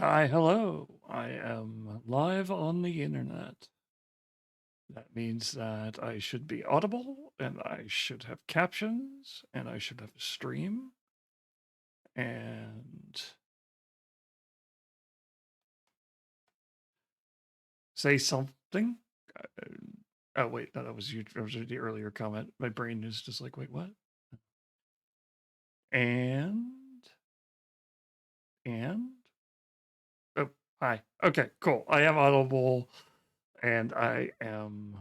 Hi, hello. I am live on the internet. That means that I should be audible and I should have captions and I should have a stream and say something. Uh, oh, wait, no, that was you. That was the earlier comment. My brain is just like, wait, what? And, and, oh, hi. Okay, cool. I am audible and I am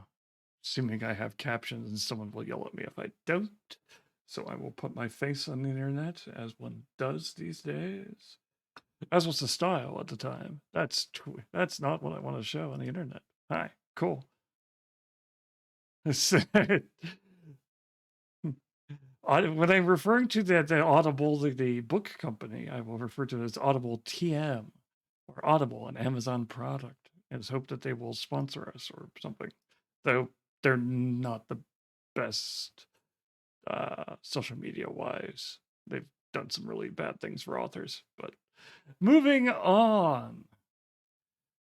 assuming I have captions and someone will yell at me if I don't. So I will put my face on the internet as one does these days. As was the style at the time. That's not what I want to show on the internet. Hi, cool. When I'm referring to the Audible, the book company, I will refer to it as Audible TM or Audible, an Amazon product, and hope that they will sponsor us or something. Though they're not the best social media wise. They've done some really bad things for authors, but moving on.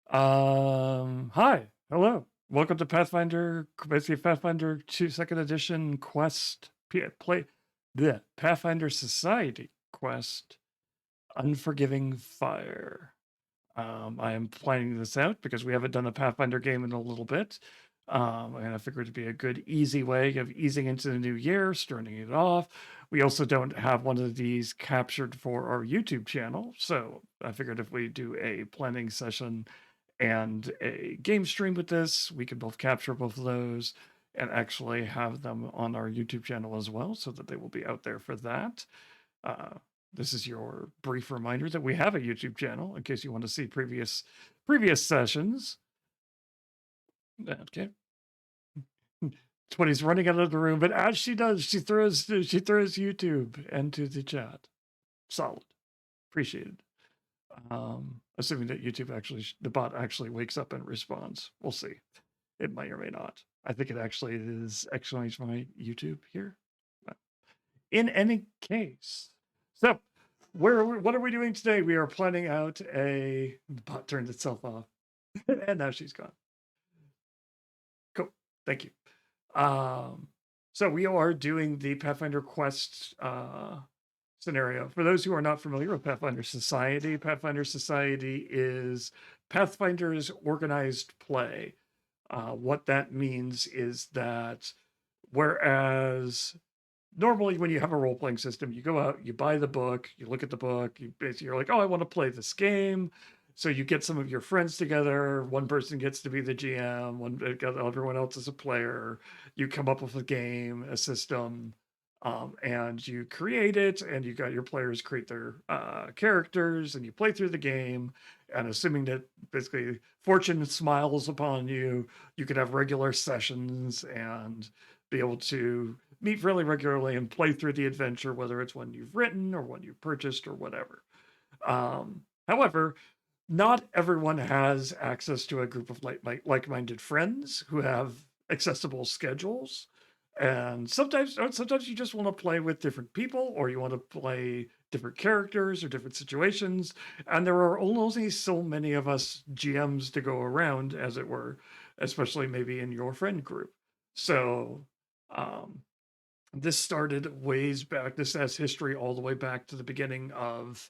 Hi, hello. Welcome to basically Pathfinder 2 Second Edition Quest, play the Pathfinder Society Quest, Unforgiving Fire. I am planning this out because we haven't done a Pathfinder game in a little bit. And I figured it'd be a good, easy way of easing into the new year, starting it off. We also don't have one of these captured for our YouTube channel. So I figured if we do a planning session and a game stream with this, we could both capture both of those and actually have them on our YouTube channel as well, so that they will be out there for that. Uh, this is your brief reminder that we have a YouTube channel in case you want to see previous sessions. Okay. 20's running out of the room, but as she does, she throws YouTube into the chat. Solid. Appreciated. Assuming that YouTube actually, the bot actually wakes up and responds. We'll see. It might or may not. I think it actually is exclamation my YouTube here. But in any case, so what are we doing today? We are planning out the bot turned itself off, and now she's gone. Cool. Thank you. So we are doing the Pathfinder Quest scenario. For those who are not familiar with Pathfinder Society is Pathfinder's organized play. What that means is that whereas normally when you have a role-playing system, you go out, you buy the book, you look at the book, you're like, oh, I want to play this game. So you get some of your friends together. One person gets to be the GM. Everyone else is a player. You come up with a game, a system, and you create it. And you got your players create their characters, and you play through the game. And assuming that basically fortune smiles upon you, you could have regular sessions and be able to meet really regularly and play through the adventure, whether it's one you've written or one you've purchased or whatever. However, not everyone has access to a group of like-minded friends who have accessible schedules. And sometimes you just want to play with different people, or you want to play different characters or different situations. And there are only so many of us GMs to go around, as it were, especially maybe in your friend group. So this started ways back. This has history all the way back to the beginning of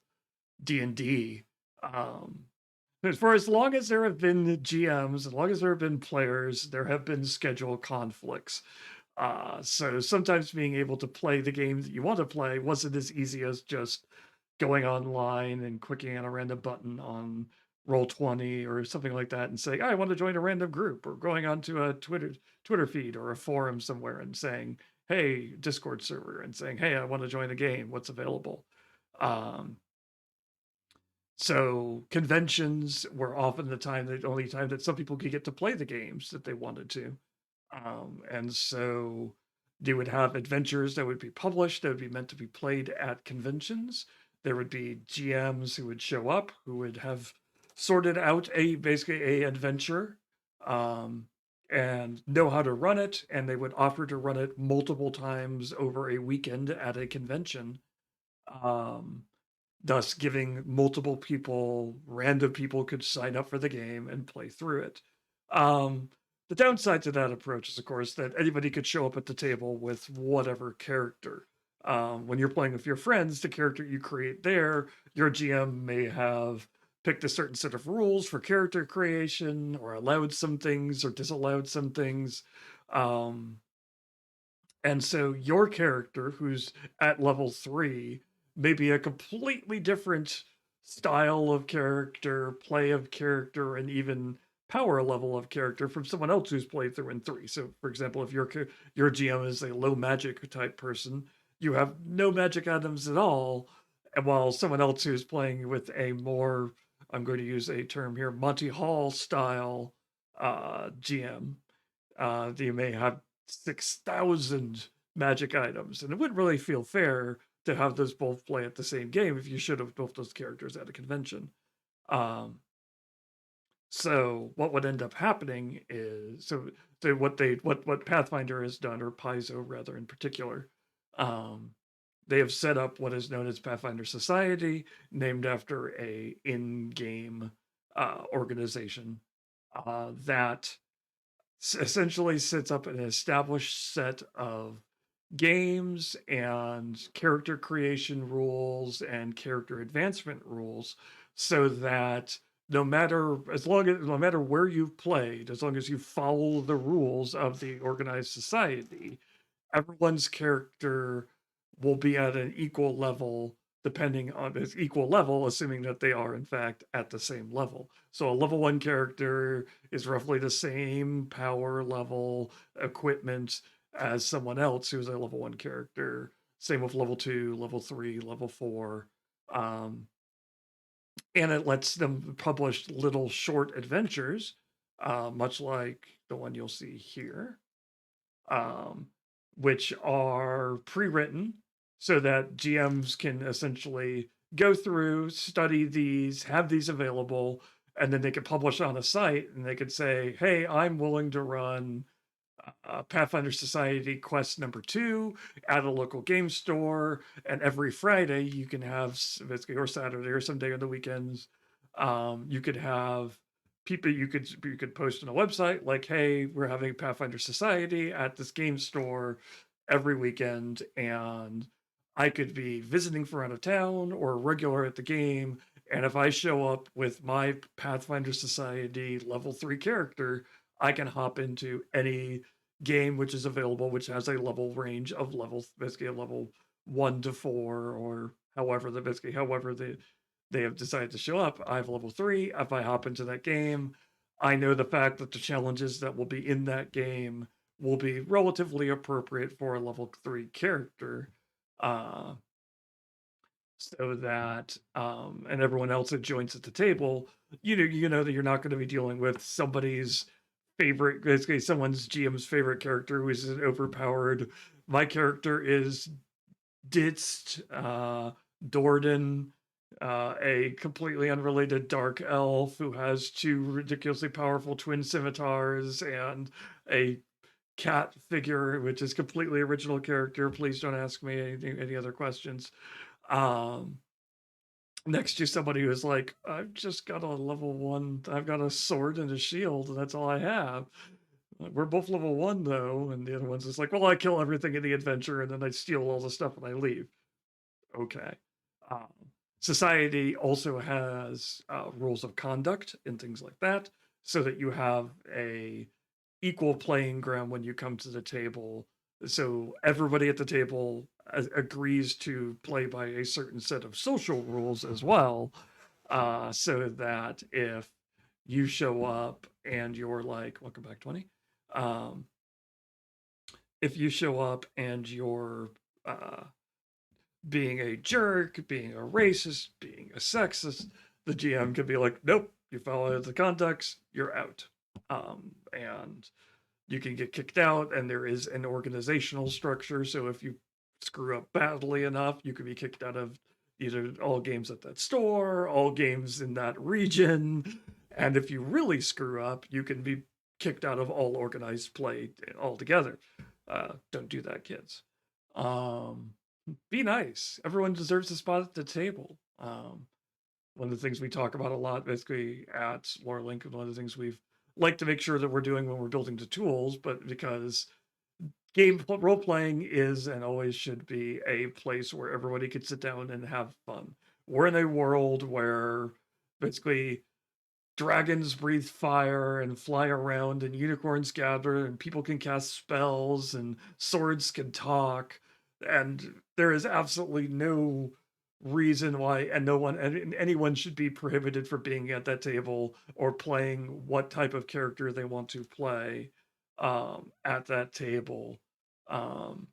D&D. For as long as there have been GMs, as long as there have been players, there have been schedule conflicts. So sometimes being able to play the game that you want to play wasn't as easy as just going online and clicking on a random button on Roll20 or something like that and saying, I want to join a random group, or going onto a Twitter feed or a forum somewhere and saying, hey, Discord server, and saying, hey, I want to join a game. What's available? So conventions were often the only time that some people could get to play the games that they wanted to. And so they would have adventures that would be published that would be meant to be played at conventions. There would be GMs who would show up, who would have sorted out basically a adventure, and know how to run it, and they would offer to run it multiple times over a weekend at a convention. thus giving multiple people, random people could sign up for the game and play through it. The downside to that approach is, of course, that anybody could show up at the table with whatever character. When you're playing with your friends, the character you create there, your GM may have picked a certain set of rules for character creation, or allowed some things or disallowed some things. Um, and so your character, who's at level 3, may be a completely different style of character, play of character, and even power level of character from someone else who's played through in 3. So, for example, if your GM is a low magic type person, you have no magic items at all, and while someone else who's playing with a more, I'm going to use a term here, Monty Hall style GM, you may have 6,000 magic items, and it wouldn't really feel fair to have those both play at the same game if you should have both those characters at a convention. Um, so what would end up happening is, what Pathfinder has done, or Paizo rather in particular, um, they have set up what is known as Pathfinder Society, named after a in-game organization that essentially sets up an established set of games and character creation rules and character advancement rules, so that no matter where you've played, as long as you follow the rules of the organized society, everyone's character will be at an equal level, depending on its equal level, assuming that they are in fact at the same level. So a level 1 character is roughly the same power level, equipment as someone else who's a level 1 character. Same with level 2, level 3, level 4. Um, and it lets them publish little short adventures, much like the one you'll see here, um, which are pre-written so that GMs can essentially go through, study these, have these available, and then they can publish on a site, and they could say, hey, I'm willing to run Pathfinder Society Quest #2 at a local game store, and every Friday you can have, or Saturday or some day on the weekends, you could have people, you could post on a website like, hey, we're having Pathfinder Society at this game store every weekend, and I could be visiting from out of town or a regular at the game, and if I show up with my Pathfinder Society level 3 character, I can hop into any game which is available, which has a level range of levels, basically a level 1 to 4, or however they have decided to show up. I have level 3. If I hop into that game, I know the fact that the challenges that will be in that game will be relatively appropriate for a level 3 character. Uh, so that and everyone else that joins at the table, you know that you're not going to be dealing with somebody's favorite, basically someone's GM's favorite character who is an overpowered. My character is Ditzt Dorden, a completely unrelated dark elf who has 2 ridiculously powerful twin scimitars and a cat figure, which is completely original character. Please don't ask me any other questions. Um, Next to somebody who's like, I've just got a level 1, I've got a sword and a shield, and that's all I have. We're both level 1 though, and the other one's just like, well, I kill everything in the adventure and then I steal all the stuff and I leave. Okay. Um, Society also has rules of conduct and things like that, so that you have a equal playing ground when you come to the table. So everybody at the table agrees to play by a certain set of social rules as well, so that if you show up and you're like, welcome back, 20. Um, if you show up and you're uh, being a jerk, being a racist, being a sexist, the GM can be like, nope, you follow the conducts, you're out. And you can get kicked out, and there is an organizational structure. So if you screw up badly enough, you could be kicked out of either all games at that store, all games in that region. And if you really screw up, you can be kicked out of all organized play altogether. Don't do that, kids. Um, be nice. Everyone deserves a spot at the table. One of the things we talk about a lot basically at Lorelink, and one of the things we've like to make sure that we're doing when we're building the tools, but because game role playing is and always should be a place where everybody can sit down and have fun. We're in a world where basically dragons breathe fire and fly around and unicorns gather and people can cast spells and swords can talk, and there is absolutely no reason why and no one and anyone should be prohibited from being at that table or playing what type of character they want to play at that table. um,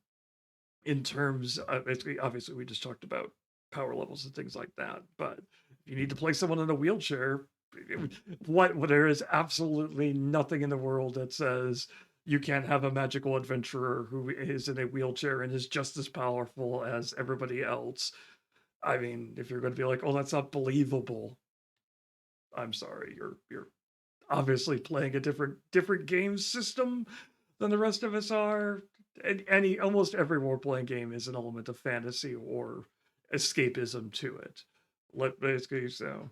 in terms of basically, obviously we just talked about power levels and things like that, but if you need to play someone in a wheelchair, what there is absolutely nothing in the world that says you can't have a magical adventurer who is in a wheelchair and is just as powerful as everybody else. I mean, if you're going to be like, oh, that's not believable, I'm sorry, you're obviously playing a different game system than the rest of us are. Any almost every role playing game is an element of fantasy or escapism to it. Basically, so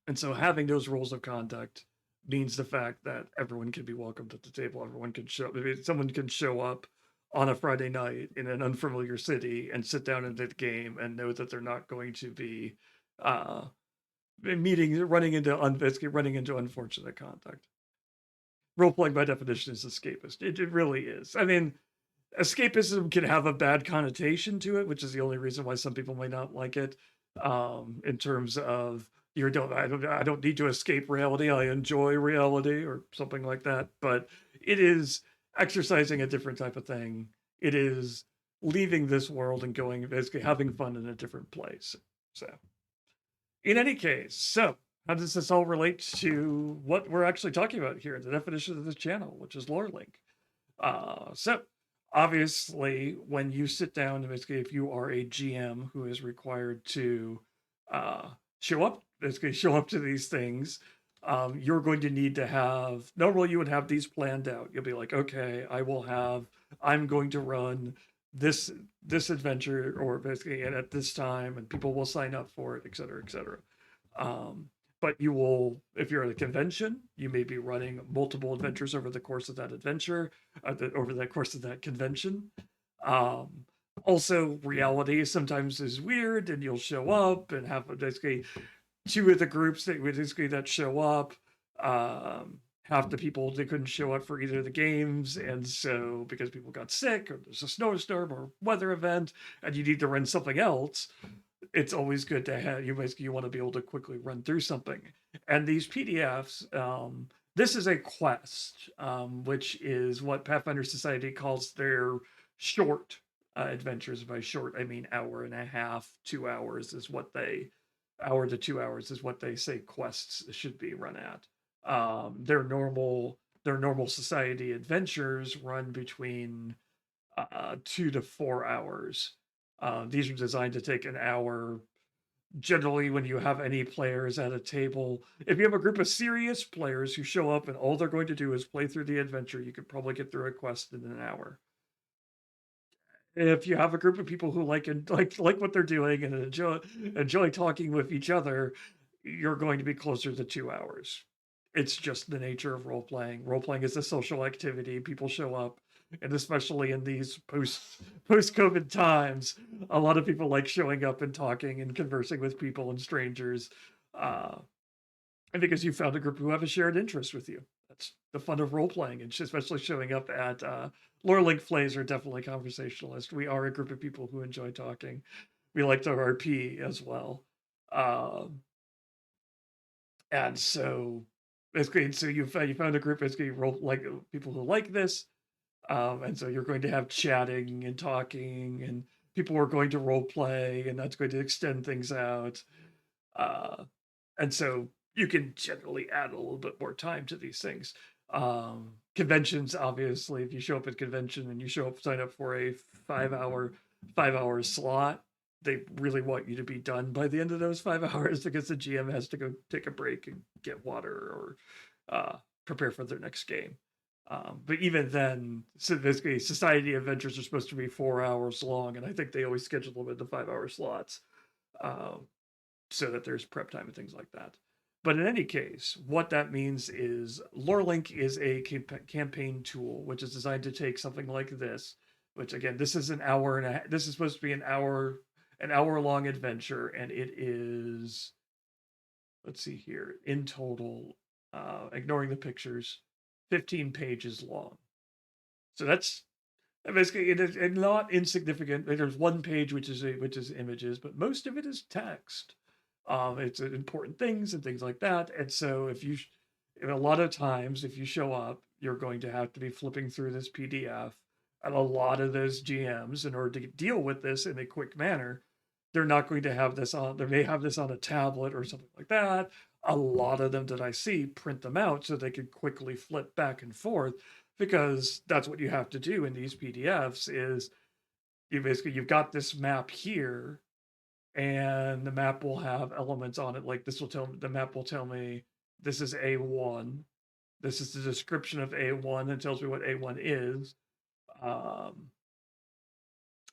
and so having those rules of conduct means the fact that everyone can be welcomed at the table. Everyone can show. I mean, someone can show up on a Friday night in an unfamiliar city and sit down in the game and know that they're not going to be uh, basically running into unfortunate conduct. Role playing by definition is escapist. It really is. I mean, escapism can have a bad connotation to it, which is the only reason why some people might not like it. In terms of I don't need to escape reality. I enjoy reality or something like that. But it is exercising a different type of thing. It is leaving this world and going basically having fun in a different place. So, in any case, so how does this all relate to what we're actually talking about here? The definition of this channel, which is lore link. So obviously, when you sit down, basically, if you are a GM who is required to basically show up to these things, you're going to need to have. Normally, you would have these planned out. You'll be like, okay, I'm going to run this adventure, or basically, and at this time, and people will sign up for it, et cetera, et cetera. Um, but you will, if you're at a convention, you may be running multiple adventures over the course of that adventure, over the course of that convention. Um, Also, reality sometimes is weird, and you'll show up and have basically two of the groups that show up. Half the people they couldn't show up for either of the games, and so because people got sick or there's a snowstorm or weather event, and you need to run something else, it's always good to have you want to be able to quickly run through something. And these PDFs, this is a quest, which is what Pathfinder Society calls their short adventures. By short, I mean hour and a half, 2 hours is what they hour to 2 hours is what they say quests should be run at. Their normal society adventures run between 2 to 4 hours. These are designed to take an hour. Generally, when you have any players at a table, if you have a group of serious players who show up and all they're going to do is play through the adventure, you could probably get through a quest in an hour. If you have a group of people who like what they're doing and enjoy talking with each other, you're going to be closer to 2 hours. It's just the nature of role playing. Role playing is a social activity. People show up, and especially in these post COVID times, a lot of people like showing up and talking and conversing with people and strangers. Uh, and because you found a group who have a shared interest with you. That's the fun of role playing, and especially showing up at Lore Link Plays are definitely conversationalist. We are a group of people who enjoy talking. We like to RP as well. Um, and so basically, so you found a group basically role like people who like this, and so you're going to have chatting and talking, and people are going to role play, and that's going to extend things out. Uh, and so you can generally add a little bit more time to these things. Conventions, obviously, if you show up at convention and you sign up for a 5 hour slot, they really want you to be done by the end of those 5 hours because the GM has to go take a break and get water or prepare for their next game. But even then, so basically, society adventures are supposed to be 4 hours long, and I think they always schedule them into 5 hour slots. so that there's prep time and things like that. But in any case, what that means is LoreLink is a campaign tool, which is designed to take something like this, which again, this is an hour and a, this is supposed to be an hour long adventure, and it is, let's see here, in total, ignoring the pictures, 15 pages long. So that's basically, it is not insignificant. There's one page which is images, but most of it is text. It's important things and things like that. And so a lot of times, if you show up, you're going to have to be flipping through this PDF. And a lot of those GMs, in order to deal with this in a quick manner, they're not going to have this on, they may have this on a tablet or something like that. A lot of them that I see print them out so they can quickly flip back and forth, because that's what you have to do in these PDFs is you've got this map here, and the map will have elements on it like this. The map will tell me this is A1, this is the description of A1, and tells me what A1 is.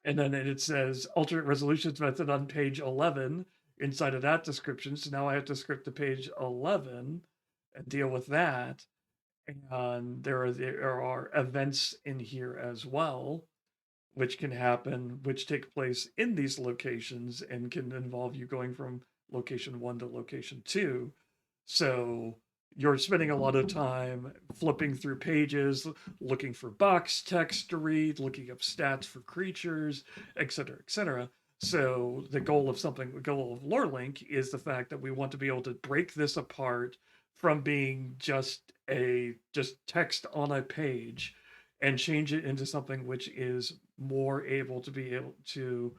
And then it says alternate resolutions method on page 11 inside of that description. So now I have to script to page 11 and deal with that. And there are events in here as well, which can happen, which take place in these locations and can involve you going from location 1 to location 2. So you're spending a lot of time flipping through pages, looking for box text to read, looking up stats for creatures, etc., etc. So the goal of LoreLink is the fact that we want to be able to break this apart from being just text on a page and change it into something which is more able to be able to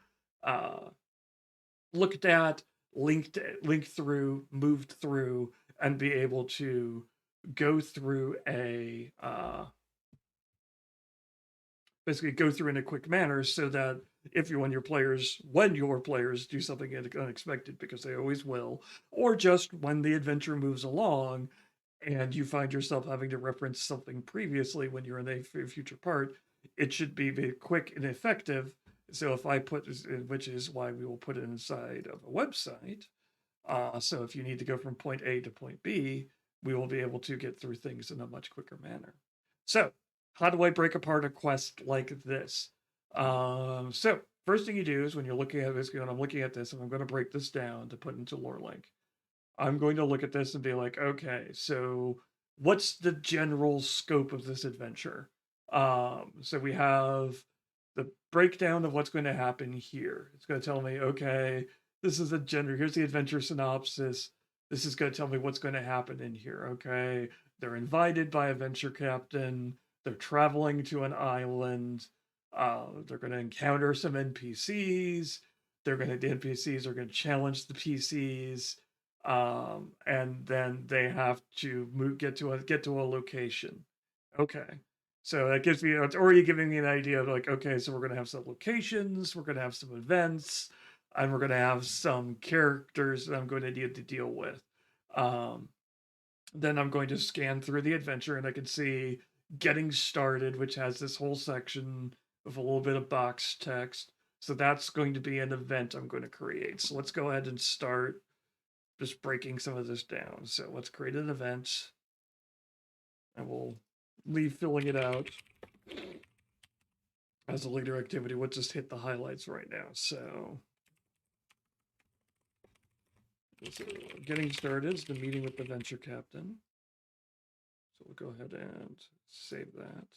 looked at, linked through, moved through, and be able to go through basically go through in a quick manner, so that when your players do something unexpected, because they always will, or just when the adventure moves along and you find yourself having to reference something previously when you're in a future part, it should be very quick and effective. So if I put, which is why we will put it inside of a website. So if you need to go from point A to point B, we will be able to get through things in a much quicker manner. So how do I break apart a quest like this? So first thing you do is when you're looking at this, when I'm looking at this, and I'm going to break this down to put into LoreLink, I'm going to look at this and be like, okay, so what's the general scope of this adventure? So we have the breakdown of what's going to happen here. It's going to tell me, okay, here's the adventure synopsis. This is going to tell me what's going to happen in here. Okay, they're invited by a venture captain. They're traveling to an island. They're going to encounter some NPCs. The NPCs are going to challenge the PCs, and then they have to get to a location. Okay, so that gives me, it's already giving me an idea of like, okay, so we're going to have some locations, we're going to have some events, and we're going to have some characters that I'm going to need to deal with. Then I'm going to scan through the adventure, and I can see getting started, which has this whole section with a little bit of box text. So that's going to be an event I'm going to create. So let's go ahead and start just breaking some of this down. So let's create an event, and we'll leave filling it out as a later activity. We'll just hit the highlights right now. So getting started is the meeting with the venture captain. So we'll go ahead and save that.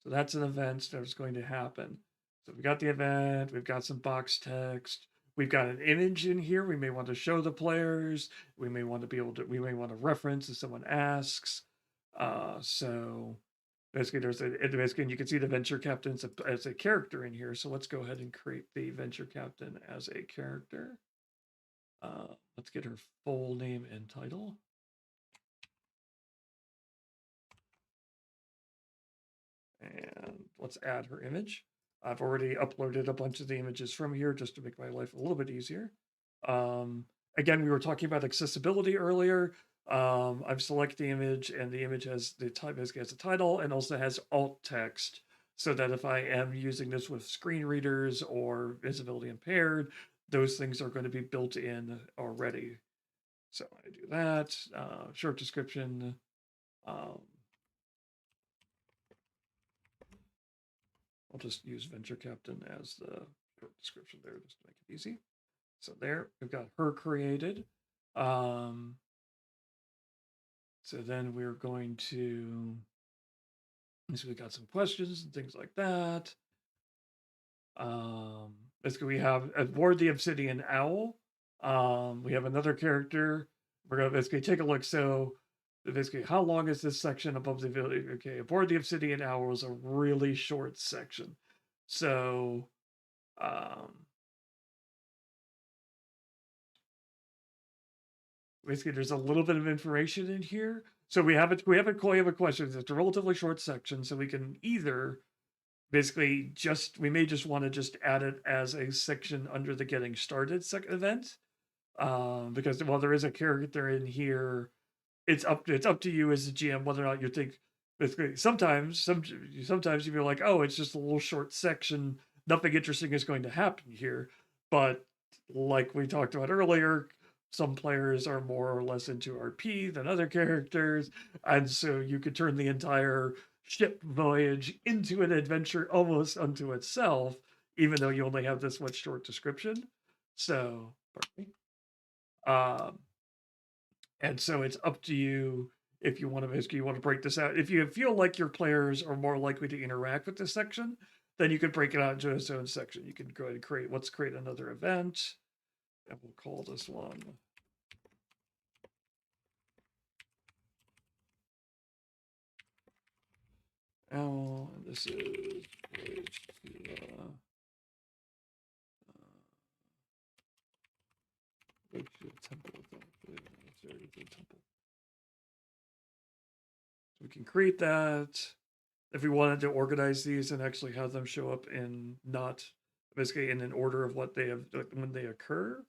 So that's an event that's going to happen. So we've got the event, we've got some box text, we've got an image in here we may want to show the players, we may want to reference if someone asks. So basically you can see the venture captain as a character in here. So let's go ahead and create the venture captain as a character. Let's get her full name and title. And let's add her image. I've already uploaded a bunch of the images from here just to make my life a little bit easier. Again, we were talking about accessibility earlier. I've selected the image, and the image has a title and also has alt text, so that if I am using this with screen readers or visibility impaired, those things are going to be built in already. So I do that. Short description. I'll just use Venture Captain as the short description there just to make it easy. So there, we've got her created. So then we're going to, so we got some questions and things like that. Basically, we have aboard the Obsidian Owl. We have another character. We're gonna basically take a look. So basically, how long is this section above the village? Okay, aboard the Obsidian Owl is a really short section. So basically there's a little bit of information in here. So we have a question. It's a relatively short section, so we can either basically we may just want to just add it as a section under the getting started event, because while there is a character in here, it's up to you as a GM whether or not you think. Basically, sometimes you feel like, oh, it's just a little short section, nothing interesting is going to happen here. But like we talked about earlier, some players are more or less into RP than other characters, and so you could turn the entire ship voyage into an adventure almost unto itself, even though you only have this much short description. So, pardon me. And so it's up to you if you want to basically break this out. If you feel like your players are more likely to interact with this section, then you could break it out into its own section. You can go ahead and let's create another event, and we'll call this one L, and this is go to the temple of that. Temple. So we can create that. If we wanted to organize these and actually have them show up in not basically in an order of what they have when they occur,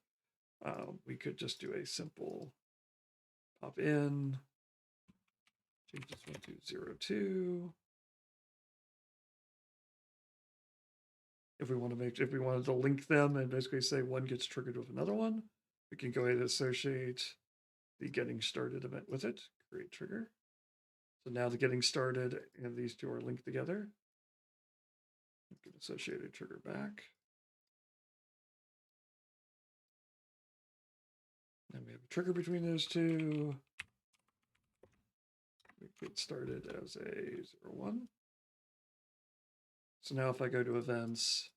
we could just do a simple pop in, change this one to 02. If we wanted to link them and basically say one gets triggered with another one, we can go ahead and associate the getting started event with it, create trigger. So now the getting started and these two are linked together. We can associate a trigger back. And we have a trigger between those two. We get started as a 01. So now if I go to events,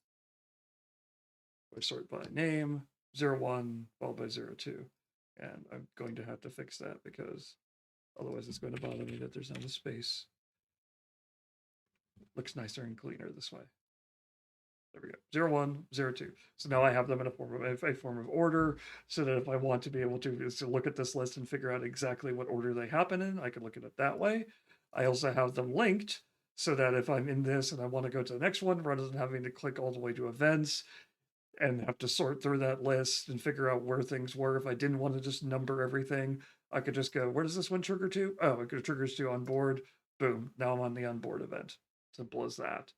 I sort by name, 01 followed by 02. And I'm going to have to fix that because otherwise it's going to bother me that there's not a space. It looks nicer and cleaner this way. There we go. 01, 02. So now I have them in a form of order, so that if I want to be able to look at this list and figure out exactly what order they happen in, I can look at it that way. I also have them linked so that if I'm in this and I want to go to the next one, rather than having to click all the way to events and have to sort through that list and figure out where things were, if I didn't want to just number everything, I could just go, where does this one trigger to? Oh, it triggers to on board. Boom. Now I'm on the onboard event. Simple as that.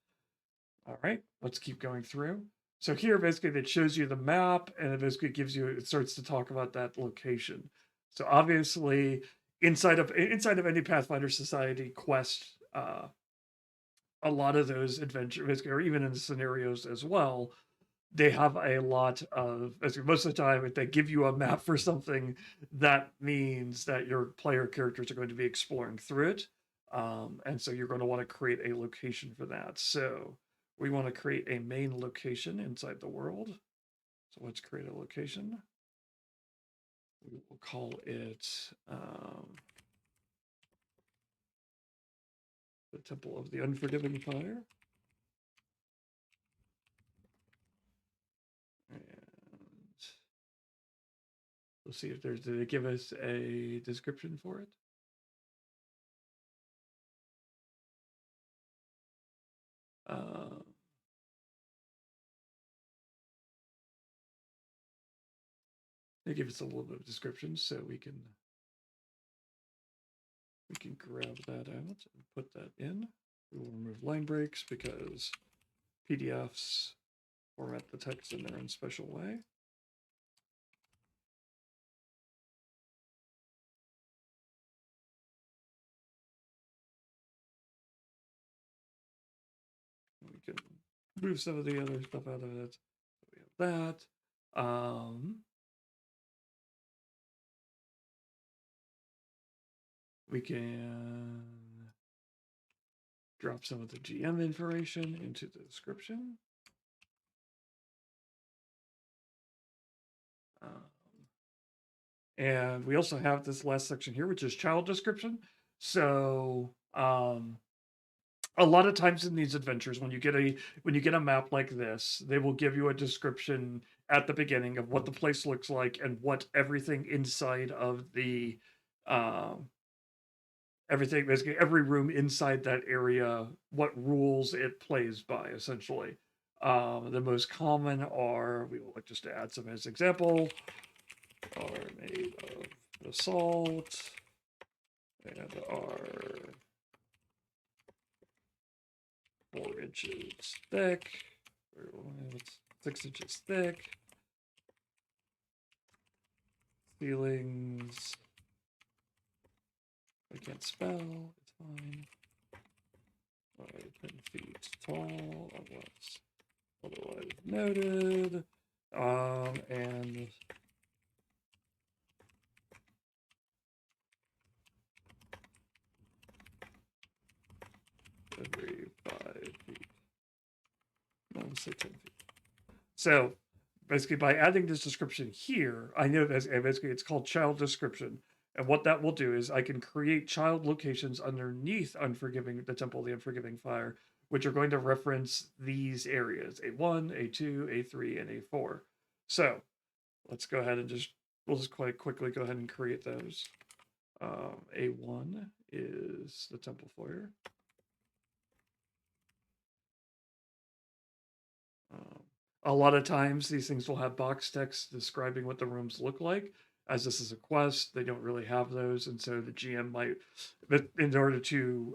All right, let's keep going through. So here, basically, it shows you the map, and it basically it starts to talk about that location. So obviously, inside of any Pathfinder Society Quest, a lot of those adventures, or even in the scenarios as well, they have a lot of, most of the time, if they give you a map for something, that means that your player characters are going to be exploring through it. And so you're going to want to create a location for that. So we want to create a main location inside the world. So let's create a location. We will call it the Temple of the Unforgiving Fire. And let's see if did they give us a description for it? They give us a little bit of description, so we can grab that out and put that in. We will remove line breaks because PDFs format the text in their own special way. move some of the other stuff out of it. We have that. We can drop some of the GM information into the description. And we also have this last section here, which is child description. So a lot of times in these adventures, when you get a map like this, they will give you a description at the beginning of what the place looks like and what everything inside of the everything, basically every room inside that area, what rules it plays by, essentially. The most common are, we will like just to add some as example, are made of basalt and are 4 inches thick, or 6 inches thick. Ceilings, I can't spell, it's fine. 10 feet tall, otherwise noted. And every 5 feet. No, let's say 10 feet. So basically, by adding this description here, I know that basically it's called child description. And what that will do is I can create child locations underneath the Temple of the Unforgiving Fire, which are going to reference these areas, A1, A2, A3, and A4. So let's go ahead and we'll just quite quickly go ahead and create those. A1 is the Temple Foyer. A lot of times these things will have box text describing what the rooms look like. As this is a quest, they don't really have those, and so the GM might, but in order to,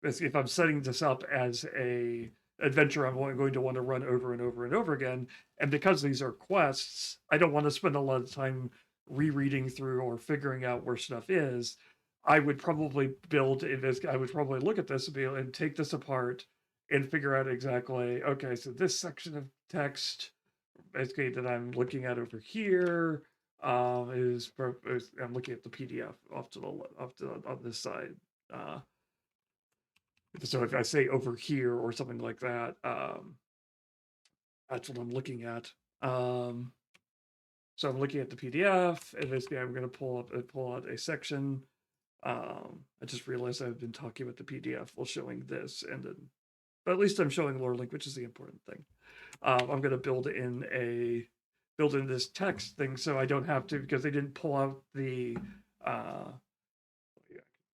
if I'm setting this up as a adventure, I'm going to want to run over and over and over again, and because these are quests, I don't want to spend a lot of time rereading through or figuring out where stuff is. I would probably I would probably look at this and be able and take this apart and figure out exactly, okay, so this section of text basically that I'm looking at over here I'm looking at the PDF off to on this side. So if I say over here or something like that, that's what I'm looking at. So I'm looking at the PDF, and basically I'm going to pull out a section. I just realized I've been talking about the PDF while showing this, and then, but at least I'm showing lore link, which is the important thing. I'm going to build in this text thing so I don't have to, because they didn't pull out the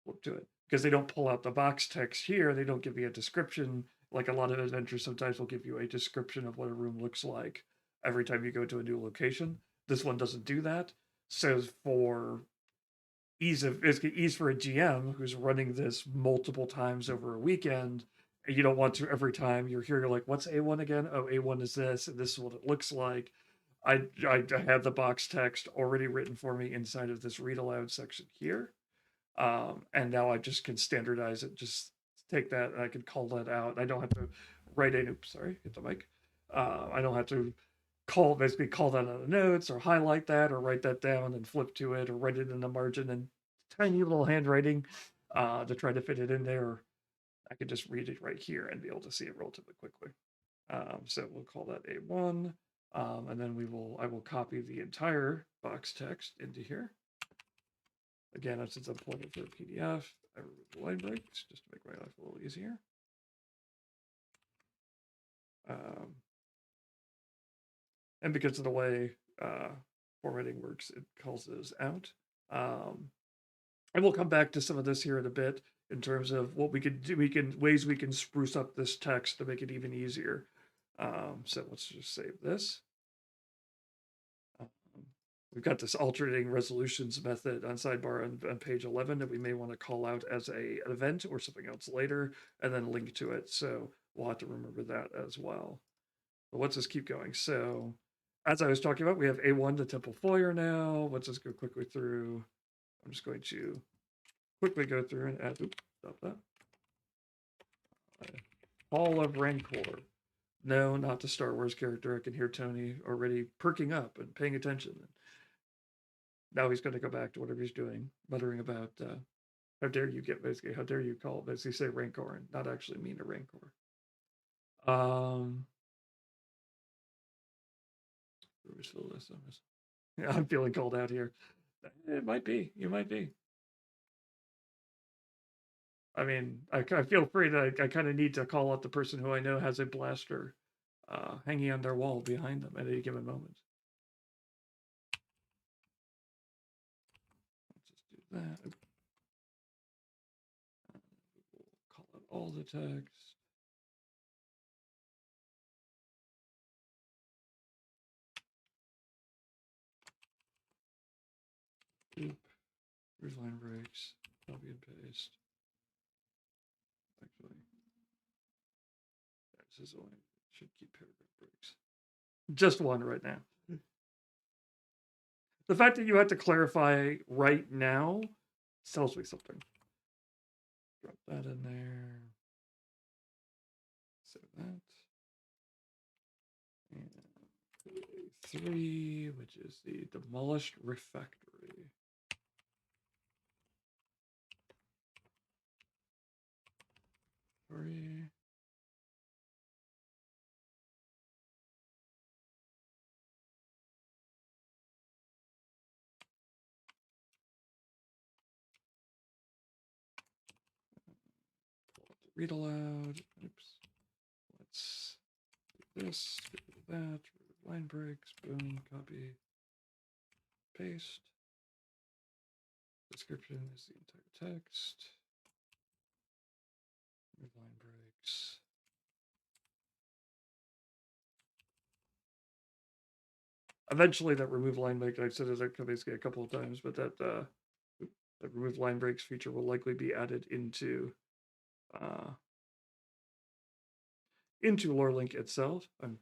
look to it, because they don't pull out the box text here. They don't give you a description. Like a lot of adventures sometimes will give you a description of what a room looks like every time you go to a new location. This one doesn't do that. So for ease for a GM who's running this multiple times over a weekend, and you don't want to every time you're here, you're like, what's A1 again? Oh, A1 is this, and this is what it looks like. I have the box text already written for me inside of this read aloud section here. And now I just can standardize it, just take that, and I can call that out. I don't have to write a, oops, sorry, hit the mic. I don't have to basically call that out of notes or highlight that or write that down and flip to it or write it in the margin in tiny little handwriting to try to fit it in there. I could just read it right here and be able to see it relatively quickly. So we'll call that A1. And then I will copy the entire box text into here. Again, since I'm pulling it for a PDF, I remove the line breaks just to make my life a little easier. And because of the way formatting works, it calls those out. And we'll come back to some of this here in a bit in terms of what we could do. Ways we can spruce up this text to make it even easier. So let's just save this. We've got this alternating resolutions method on sidebar on page 11 that we may want to call out as an event or something else later, and then link to it. So we'll have to remember that as well. But let's just keep going. So as I was talking about, we have A1 to Temple Foyer now. Let's just go quickly through. I'm just going to quickly go through and add, oops, stop that. Hall of Rancor. No, not the Star Wars character. I can hear Tony already perking up and paying attention. Now he's going to go back to whatever he's doing, muttering about how dare you get basically, how dare you call basically say Rancor and not actually mean a Rancor. Um, yeah, I'm feeling called out here. It might be. You might be. I mean, I feel free to. I kind of need to call out the person who I know has a blaster hanging on their wall behind them at any given moment. Let's just do that. We'll call out all the text. Oop. Here's line breaks. Copy and paste. Actually, this is only should keep paragraph breaks. Just one right now. The fact that you have to clarify right now tells me something. Drop that in there. Save that. And 3, which is the demolished refectory. Sorry. Read aloud. Oops. Let's do this, do that, line breaks, boom, copy, paste. Description is the entire text. Remove line breaks. Eventually, that remove line break, I've said it basically a couple of times, but that remove line breaks feature will likely be added into Lorelink itself. I'm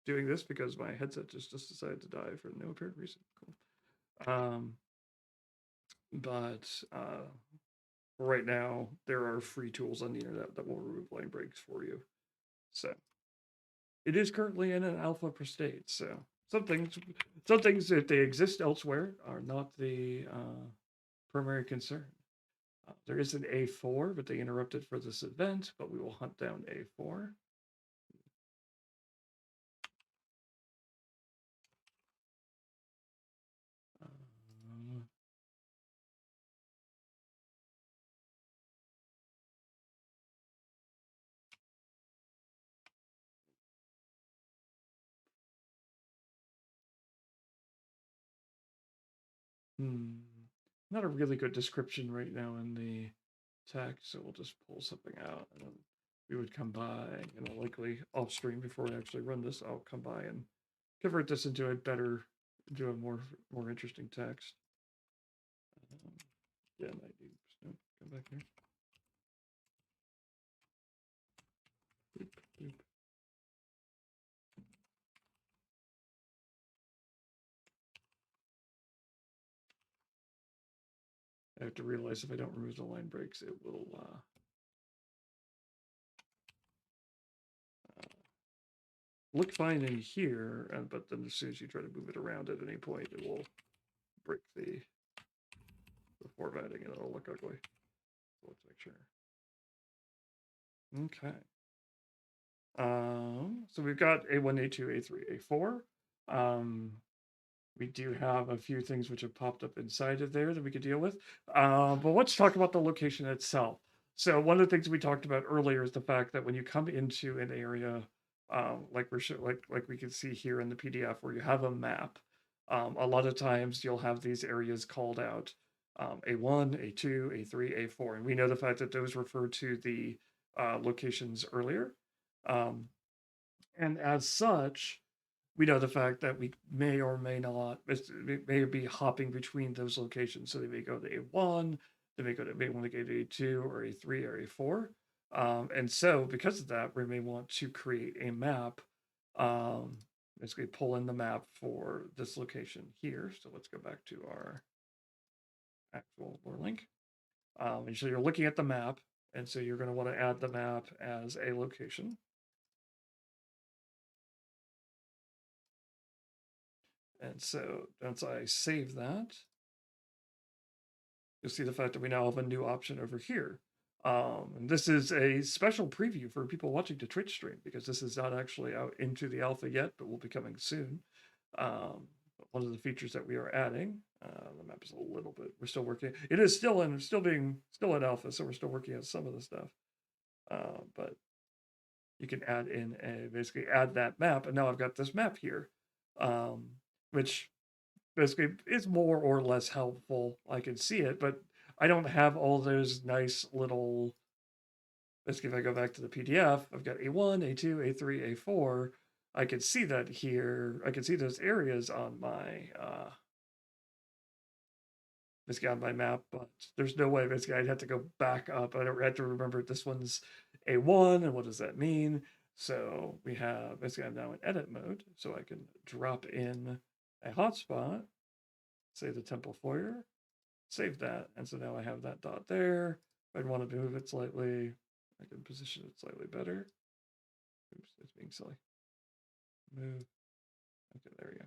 doing this because my headset just decided to die for no apparent reason. Cool. But right now, there are free tools on the internet that will remove line breaks for you. So it is currently in an alpha state. So some things, if they exist elsewhere, are not the primary concern. There is an A4, but they interrupted for this event, but we will hunt down A4. Not a really good description right now in the text, so we'll just pull something out and then we would come by, and likely off stream before we actually run this, I'll come by and convert this into a more interesting text. Yeah, come back here. Boop, boop. I have to realize if I don't remove the line breaks, it will look fine in here, but then as soon as you try to move it around at any point, it will break the formatting and it'll look ugly. So let's make sure. Okay. So we've got A1, A2, A3, A4. We do have a few things which have popped up inside of there that we could deal with. But let's talk about the location itself. So one of the things we talked about earlier is the fact that when you come into an area, like we can see here in the PDF, where you have a map, a lot of times you'll have these areas called out, A1, A2, A3, A4, and we know the fact that those refer to the locations earlier. And as such, we know the fact that we may or may not may be hopping between those locations. So they may go to A1, they may want to go to A2 or A3 or A4. And so because of that, we may want to create a map, basically pull in the map for this location here. So let's go back to our actual lore link. And so you're looking at the map, and so you're going to want to add the map as a location. And so once I save that, you'll see the fact that we now have a new option over here. And this is a special preview for people watching the Twitch stream because this is not actually out into the alpha yet, but will be coming soon. One of the features that we are adding, the map is a little bit, we're still working. It is still in alpha, so we're still working on some of the stuff. But you can add in basically add that map, and now I've got this map here, which basically is more or less helpful. I can see it, but I don't have all those nice little. Basically, if I go back to the PDF, I've got A1, A2, A3, A4. I can see that here. I can see those areas on my basically on my map, but there's no way. Basically, I'd have to go back up. I don't have to remember this one's A1 and what does that mean. So we have basically I'm now in edit mode, so I can drop in a hotspot, say the temple foyer, save that, and so now I have that dot there. If I'd want to move it slightly, I can position it slightly better. Oops, it's being silly. Move. Okay, there we go.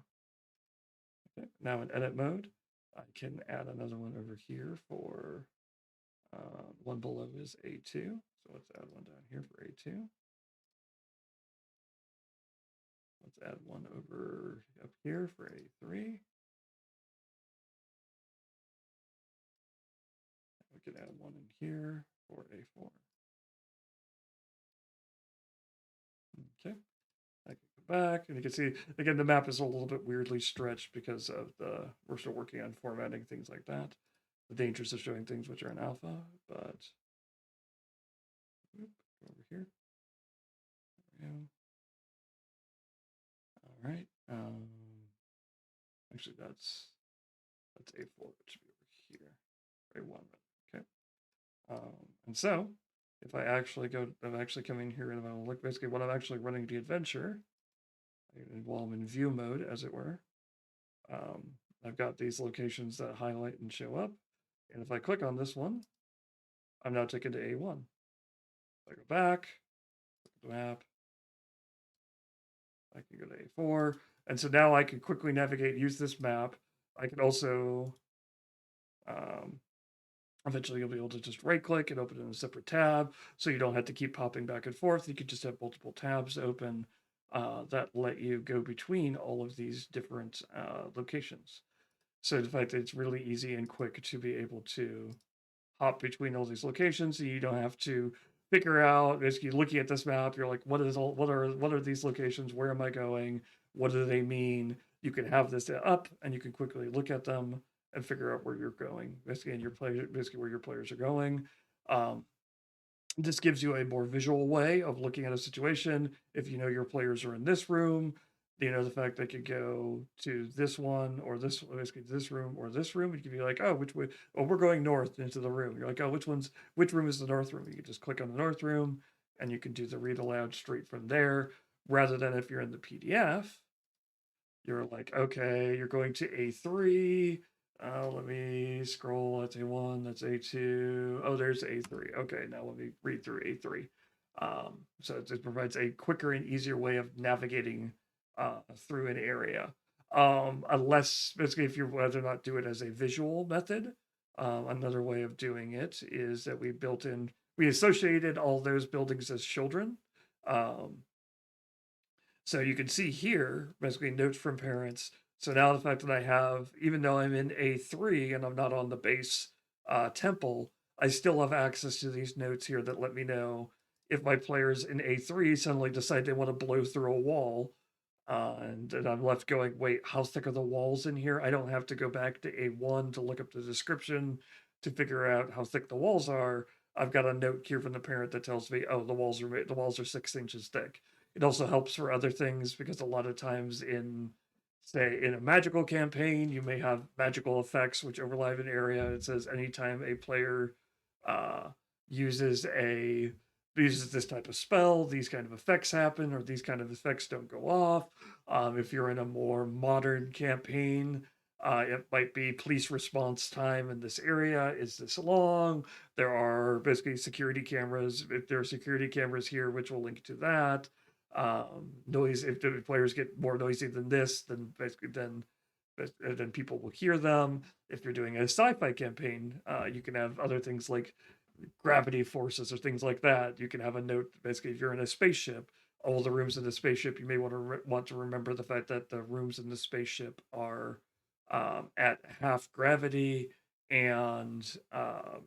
Okay, now in edit mode, I can add another one over here for one below is A2. So let's add one down here for A2. Let's add one over up here for A3. We can add one in here for A4. Okay. I can go back and you can see, again, the map is a little bit weirdly stretched because of we're still working on formatting things like that. The dangers of showing things which are in alpha, but go over here. There we go. All right. Actually, that's A4, which should be over here. A1, okay. And so if I actually I'm actually coming here and I'm going to look basically when I'm actually running the adventure, while I'm in view mode, as it were, I've got these locations that highlight and show up. And if I click on this one, I'm now taken to A1. If I go back, look at the map, I can go to A4. And so now I can quickly navigate, use this map. I can also, eventually you'll be able to just right click and open in a separate tab. So you don't have to keep popping back and forth. You could just have multiple tabs open that let you go between all of these different locations. So the fact that it's really easy and quick to be able to hop between all these locations, so you don't have to figure out. Basically, looking at this map, you're like, what are these locations? Where am I going? What do they mean? You can have this up, and you can quickly look at them and figure out where you're going. Basically, basically where your players are going. This gives you a more visual way of looking at a situation. If you know your players are in this room, you know the fact they could go to this one or this, basically this room or this room. You could be like, oh, which way? Oh, we're going north into the room. You're like, oh, which room is the north room? You can just click on the north room and you can do the read aloud straight from there. Rather than if you're in the PDF, you're like, okay, you're going to A3. Let me scroll. That's A1, that's A2. Oh, there's A3. Okay, now let me read through A3. So it provides a quicker and easier way of navigating through an area. Unless, basically, if you would rather not do it as a visual method, another way of doing it is that we associated all those buildings as children. So you can see here, basically notes from parents. So now the fact that I have, even though I'm in A3 and I'm not on the base temple, I still have access to these notes here that let me know if my players in A3 suddenly decide they want to blow through a wall. And I'm left going, wait, how thick are the walls in here? I don't have to go back to A1 to look up the description to figure out how thick the walls are. I've got a note here from the parent that tells me, oh, the walls are 6 inches thick. It also helps for other things because a lot of times say in a magical campaign, you may have magical effects which overlap an area. It says anytime a player uh, uses this type of spell, these kind of effects happen, or these kind of effects don't go off. If you're in a more modern campaign, it might be police response time in this area is this long. There are basically security cameras. If there are security cameras here, which will link to that. Noise, if the players get more noisy than this, then basically then and then people will hear them. If you're doing a sci-fi campaign, you can have other things like gravity forces or things like that. You can have a note, basically, if you're in a spaceship, all the rooms in the spaceship, you may want to remember the fact that the rooms in the spaceship are at half gravity and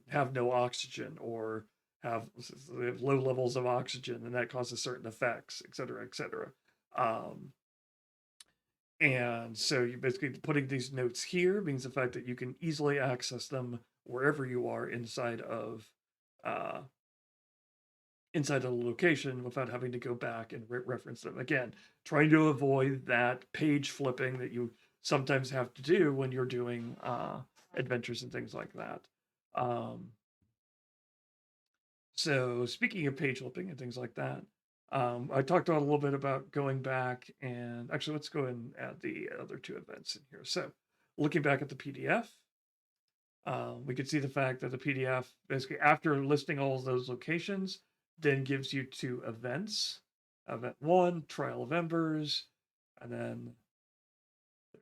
have no oxygen, or have low levels of oxygen, and that causes certain effects, et cetera, et cetera. And so you basically putting these notes here means the fact that you can easily access them wherever you are uh, inside of the location without having to go back and reference them again. Trying to avoid that page flipping that you sometimes have to do when you're doing adventures and things like that. So speaking of page flipping and things like that, I talked a little bit about going back, and actually let's go and add the other two events in here. So looking back at the PDF, we could see the fact that the PDF, basically after listing all of those locations, then gives you two events. Event 1, Trial of Embers, and then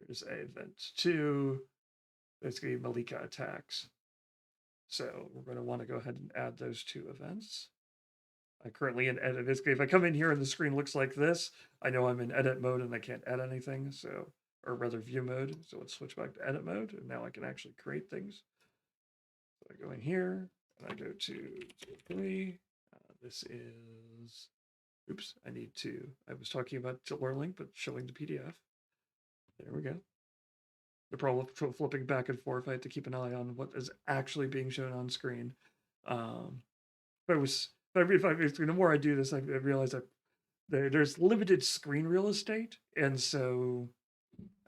there's a event 2, basically Malika attacks. So we're going to want to go ahead and add those two events. I currently in edit. Basically, if I come in here and the screen looks like this, I know I'm in edit mode and I can't add anything. So, or rather view mode. So let's switch back to edit mode, and now I can actually create things. So I go in here and I go to 3. This is, oops, I was talking about Learn Link, but showing the PDF. There we go. The problem with flipping back and forth, I have to keep an eye on what is actually being shown on screen. But the more I do this, I realize that there's limited screen real estate, and so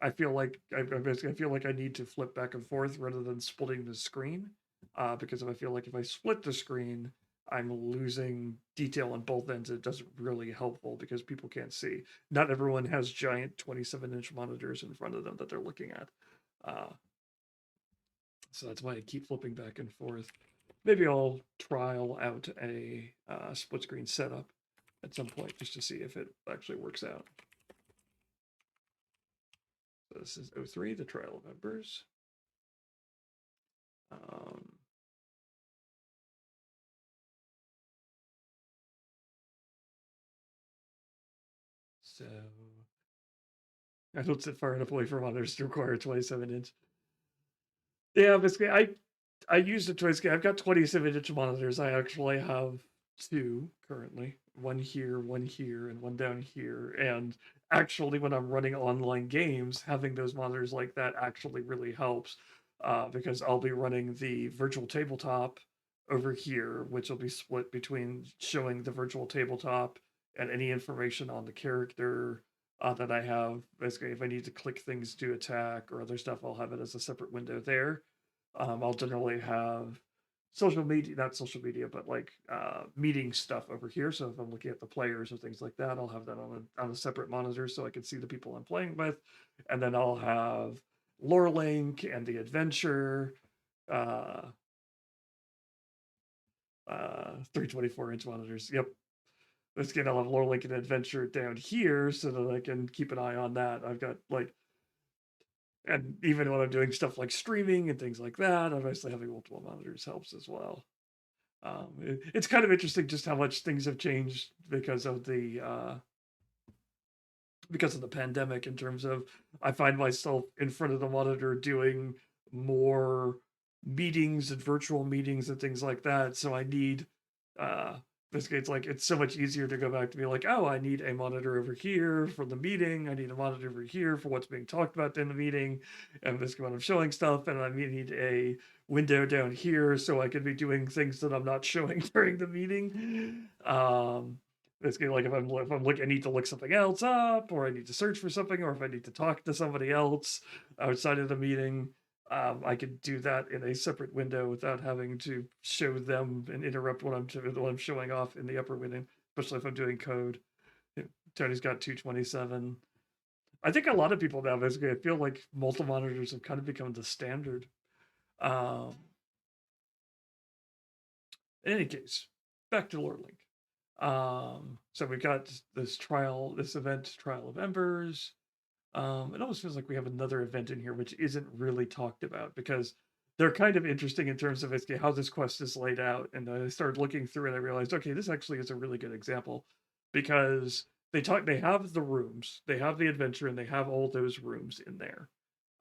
I feel like I need to flip back and forth rather than splitting the screen, because if I feel like if I split the screen, I'm losing detail on both ends. It doesn't really helpful because people can't see. Not everyone has giant 27-inch monitors in front of them that they're looking at. So that's why I keep flipping back and forth. Maybe I'll trial out a split screen setup at some point just to see if it actually works out. So this is 03, the Trial of Embers. So I don't sit far enough away from monitors to require 27-inch. Yeah, basically, I use the choice. I've got 27-inch monitors. I actually have 2 currently. One here, and one down here. And actually, when I'm running online games, having those monitors like that actually really helps, because I'll be running the virtual tabletop over here, which will be split between showing the virtual tabletop and any information on the character that I have. Basically, if I need to click things to attack or other stuff, I'll have it as a separate window there. I'll generally have social media, not social media, but like meeting stuff over here. So if I'm looking at the players or things like that, I'll have that on a separate monitor so I can see the people I'm playing with. And then I'll have Lore Link and the adventure, 324-inch monitors. Yep. Let's get, I'll have Lore Link and adventure down here so that I can keep an eye on that. I've got like, and even when I'm doing stuff like streaming and things like that, obviously having multiple monitors helps as well. It's kind of interesting just how much things have changed because of the pandemic. In terms of, I find myself in front of the monitor doing more meetings and virtual meetings and things like that. So I need uh, basically, it's so much easier to go back to be like, oh, I need a monitor over here for the meeting. I need a monitor over here for what's being talked about in the meeting, and basically when I'm showing stuff, and I need a window down here so I can be doing things that I'm not showing during the meeting. Basically, like if I'm looking, I need to look something else up, or I need to search for something, or if I need to talk to somebody else outside of the meeting, I could do that in a separate window without having to show them and interrupt what I'm showing off in the upper window, especially if I'm doing code. Tony's got 227. I think a lot of people now, basically, I feel like multiple monitors have kind of become the standard. In any case, back to Lore Link. So we've got this event, Trial of Embers. It almost feels like we have another event in here which isn't really talked about because they're kind of interesting in terms of how this quest is laid out. And I started looking through it. I realized, okay, this actually is a really good example because they have the rooms, they have the adventure, and they have all those rooms in there.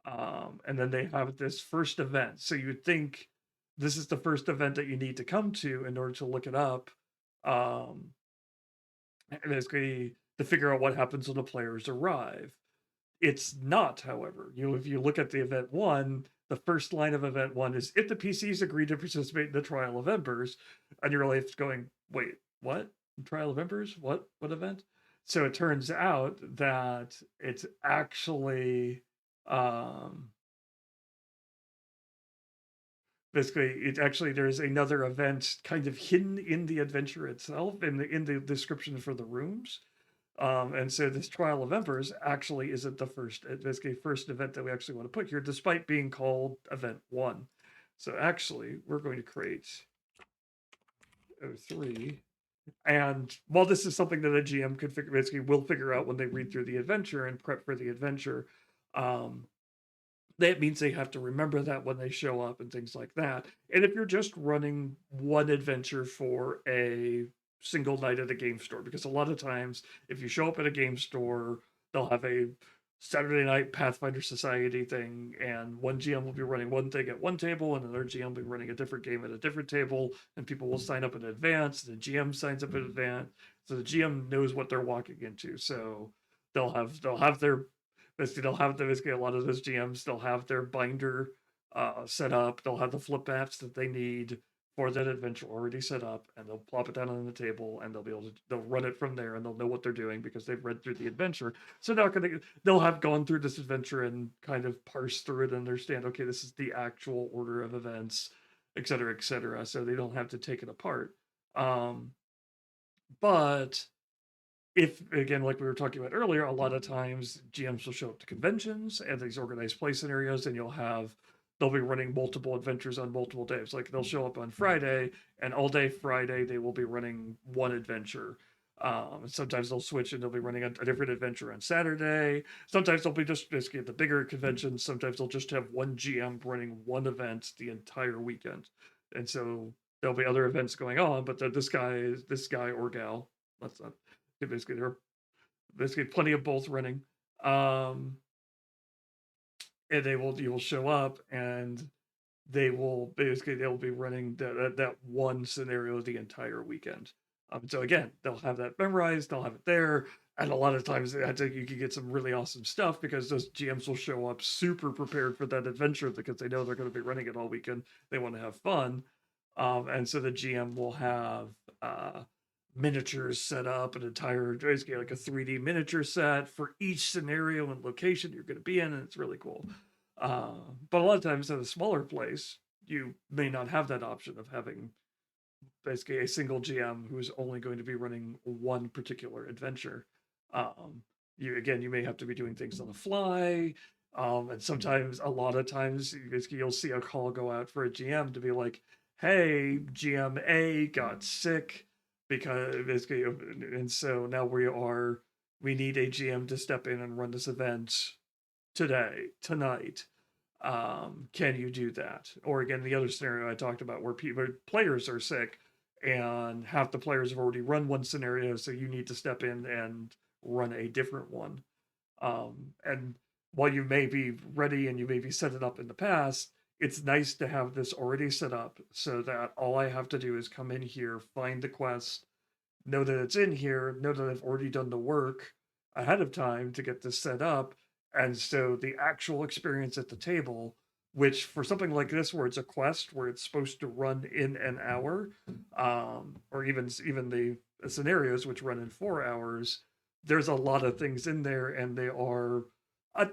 And then they have this first event. So you would think this is the first event that you need to come to in order to look it up. Um, Basically, to figure out what happens when the players arrive. It's not, however. If you look at the event one, the first line of event one is if the PCs agree to participate in the trial of embers, and you're like going, wait, what? Trial of embers? What event? So it turns out that it's actually um basically there's another event kind of hidden in the adventure itself in the description for the rooms. And so this trial of embers actually isn't the first event that we actually want to put here, despite being called event one. So actually, we're going to create O3. And while this is something that a GM could will figure out when they read through the adventure and prep for the adventure, um, that means they have to remember that when they show up and things like that. And if you're just running one adventure for a single night at a game store, because a lot of times if you show up at a game store, they'll have a Saturday night Pathfinder Society thing, and one GM will be running one thing at one table, and another GM will be running a different game at a different table, and people will sign up in advance. The GM signs up in advance, so the GM knows what they're walking into. So they'll have their they'll have basically a lot of those GMs. They'll have their binder set up. They'll have the flip maps that they need for that adventure already set up, and they'll plop it down on the table, and they'll run it from there, and they'll know what they're doing because they've read through the adventure. So they'll have gone through this adventure and kind of parse through it and understand, okay, this is the actual order of events, et cetera, et cetera. So they don't have to take it apart. Um, but if again, like we were talking about earlier, a lot of times GMs will show up to conventions and these organized play scenarios, and they'll be running multiple adventures on multiple days. Like they'll show up on Friday, and all day Friday they will be running one adventure. Sometimes they'll switch and they'll be running a different adventure on Saturday. Sometimes they'll be just basically at the bigger conventions. Sometimes they'll just have one GM running one event the entire weekend, and so there'll be other events going on. But this guy or gal, let's not basically there are basically plenty of both running. And you will show up and they'll be running that one scenario the entire weekend. So again, they'll have that memorized, they'll have it there, and a lot of times I think you can get some really awesome stuff because those GMs will show up super prepared for that adventure because they know they're going to be running it all weekend. They want to have fun, and so the GM will have miniatures set up, an entire basically like a 3D miniature set for each scenario and location you're going to be in, and it's really cool. But a lot of times at a smaller place, you may not have that option of having basically a single GM who's only going to be running one particular adventure. You may have to be doing things on the fly. And sometimes, a lot of times, basically you'll see a call go out for a GM to be like, "Hey, GM A got sick because basically, and so now we need a GM to step in and run this event tonight. Can you do that?" Or again, the other scenario I talked about where players are sick and half the players have already run one scenario, so you need to step in and run a different one. And while you may be ready and you may be set it up in the past, it's nice to have this already set up so that all I have to do is come in here, find the quest, know that it's in here, know that I've already done the work ahead of time to get this set up. And so the actual experience at the table, which for something like this, where it's a quest where it's supposed to run in an hour, or even the scenarios which run in 4 hours, there's a lot of things in there, and they are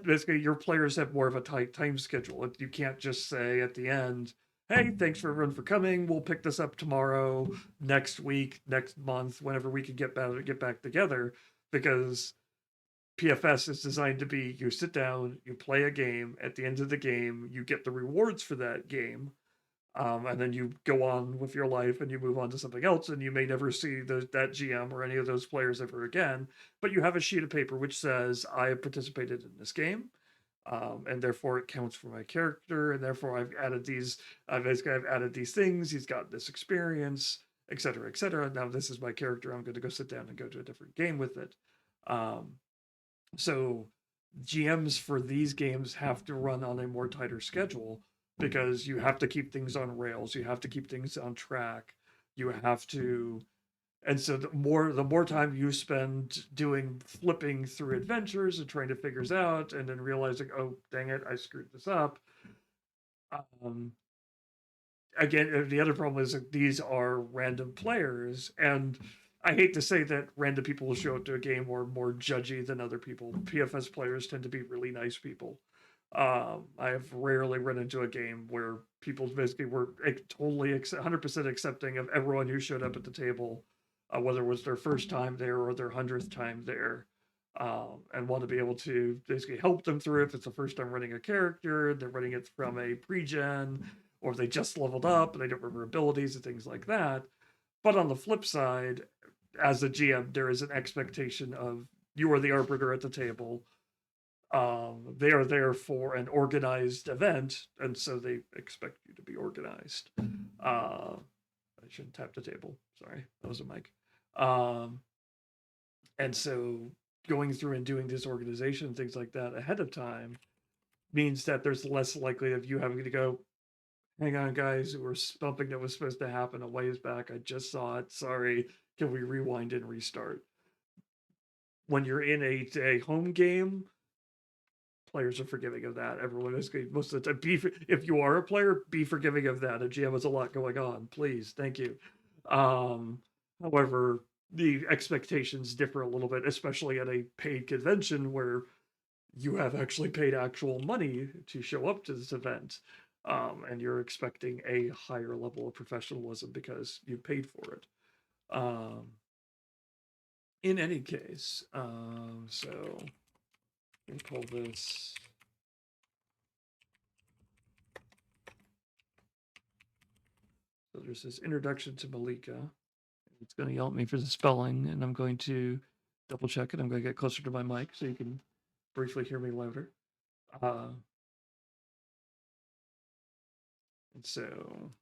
basically your players have more of a tight time schedule. You can't just say at the end, "Hey, thanks for everyone for coming. We'll pick this up tomorrow, next week, next month, whenever we can get back together," because PFS is designed to be you sit down, you play a game. At the end of the game, you get the rewards for that game. And then you go on with your life and you move on to something else, and you may never see that GM or any of those players ever again. But you have a sheet of paper which says, I have participated in this game, and therefore it counts for my character, and therefore I've added these things. He's got this experience, etc., etc. Now this is my character. I'm going to go sit down and go to a different game with it. Um, so GMs for these games have to run on a more tighter schedule because you have to keep things on rails, you have to keep things on track, you have to, and so the more time you spend doing flipping through adventures and trying to figure it out and then realizing, oh dang it, I screwed this up. Um, Again, the other problem is that these are random players, and I hate to say that random people who show up to a game are more judgy than other people. PFS players tend to be really nice people. I have rarely run into a game where people basically were totally 100% accepting of everyone who showed up at the table, whether it was their first time there or their 100th time there, and want to be able to basically help them through if it's the first time running a character, they're running it from a pre-gen, or they just leveled up and they don't remember abilities and things like that. But on the flip side, as a GM, there is an expectation of you are the arbiter at the table. They are there for an organized event, and so they expect you to be organized. I shouldn't tap the table. Sorry, that was a mic. Um, and so going through and doing this organization, things like that ahead of time means that there's less likely of you having to go, hang on, guys, we're something that was supposed to happen a ways back. I just saw it. Sorry. Can we rewind and restart? When you're in a home game, players are forgiving of that. Everyone is most of the time. If you are a player, be forgiving of that. A GM has a lot going on. Please, thank you. Um, However, the expectations differ a little bit, especially at a paid convention where you have actually paid actual money to show up to this event. And you're expecting a higher level of professionalism because you paid for it. Um, in any case, so we call this. So there's this introduction to Malika. It's going to yell at me for the spelling, and I'm going to double check it. I'm going to get closer to my mic so you can briefly hear me louder. And so,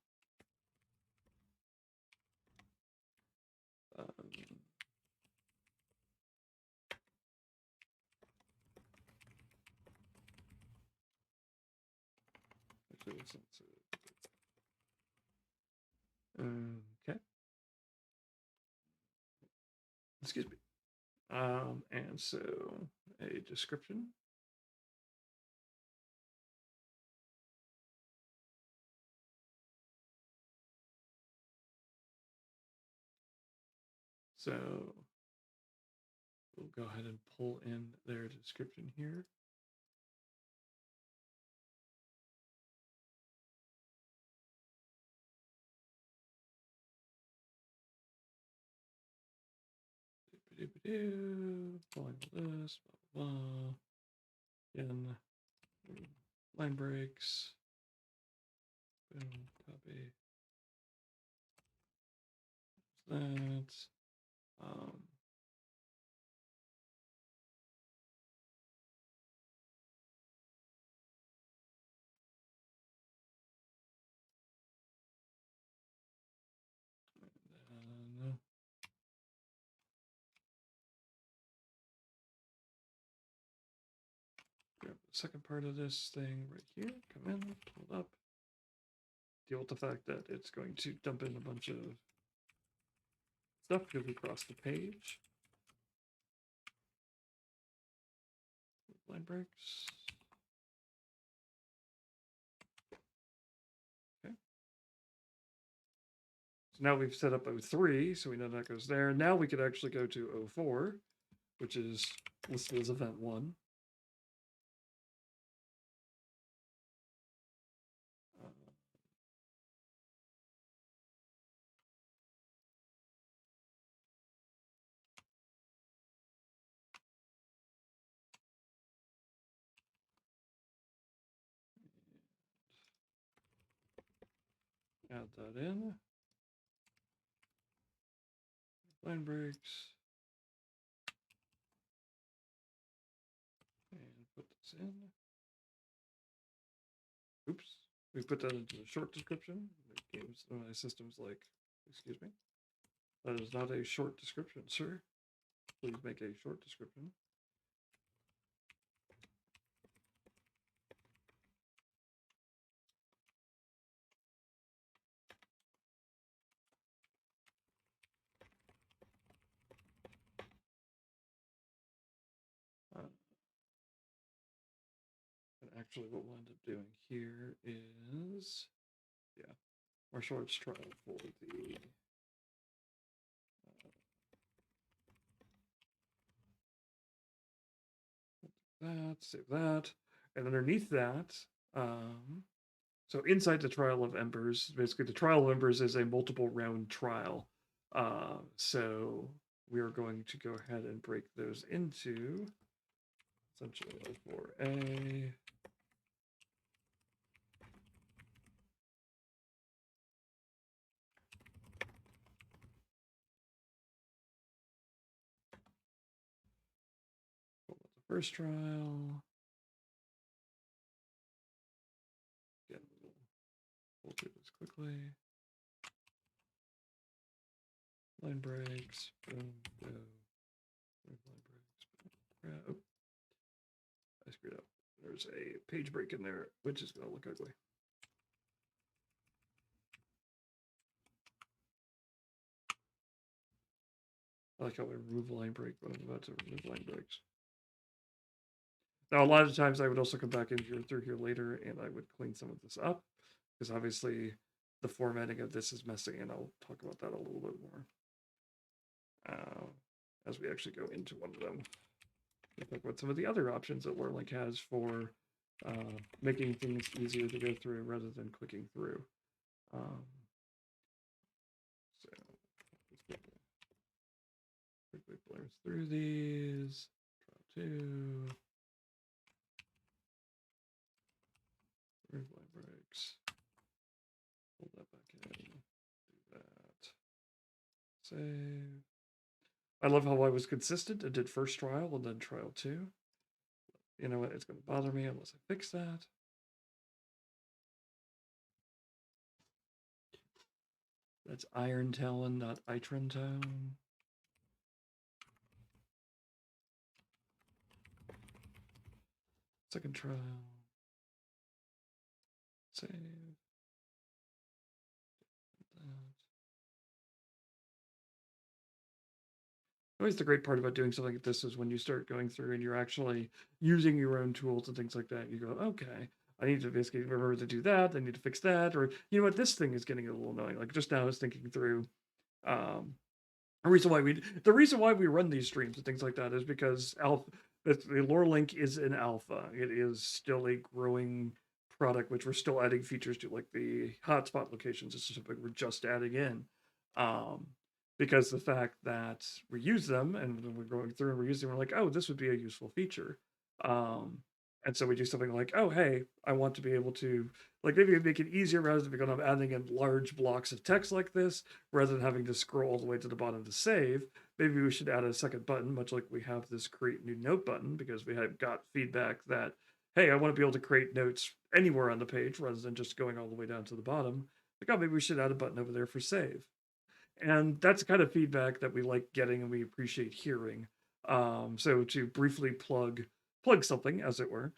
um, okay. Excuse me. And so a description. So we'll go ahead and pull in their description here. Pulling this, blah, blah, blah. Again, line breaks. Boom, copy. That. Um, no. Grab the second part of this thing right here. Come in, pull it up. Deal with the fact that it's going to dump in a bunch of stuff because we crossed the page. Line breaks. Okay. So now we've set up O3, so we know that goes there. Now we could actually go to O4, which is listed as event 1. Add that in. Line breaks. And put this in. Oops. We put that into a short description. The games, my system's like, excuse me. That is not a short description, sir. Please make a short description. And actually what we'll end up doing here is, yeah, martial arts trial for the that, save that, and underneath that, so inside the Trial of Embers, basically the Trial of Embers is a multiple round trial. So we are going to go ahead and break those into essentially O4A. The first trial. Again, we'll do this quickly. Line breaks, boom, go. Line breaks, boom. Oh, I screwed up. There's a page break in there, which is gonna look ugly. I like how we remove line break, but I'm about to remove line breaks. Now, a lot of times I would also come back in here through here later and I would clean some of this up because obviously the formatting of this is messy, and I'll talk about that a little bit more as we actually go into one of them. We'll talk about some of the other options that LoreLink has for making things easier to go through rather than clicking through. So quickly blurs through these. Trial 2. Where's line breaks? Hold that back in. Do that. Save. I love how I was consistent and did first trial and then trial 2. You know what? It's going to bother me unless I fix that. That's Iron Talon, not Itron Tone. Second trial. Save. Always the great part about doing something like this is when you start going through and you're actually using your own tools and things like that. You go, okay, I need to basically remember to do that. I need to fix that. Or, you know what, this thing is getting a little annoying. Like just now I was thinking through the reason why we run these streams and things like that is because the LoreLink is an alpha. It is still a growing product, which we're still adding features to, like the hotspot locations is something we're just adding in. Because the fact that we use them and when we're going through and we're using them, we're like, oh, this would be a useful feature. And so we do something like, oh, hey, I want to be able to, like, maybe make it easier rather than because I'm adding in large blocks of text like this, rather than having to scroll all the way to the bottom to save. Maybe we should add a second button, much like we have this create new note button, because we have got feedback that, hey, I want to be able to create notes anywhere on the page rather than just going all the way down to the bottom. Like, oh, maybe we should add a button over there for save. And that's the kind of feedback that we like getting and we appreciate hearing. So to briefly plug something, as it were,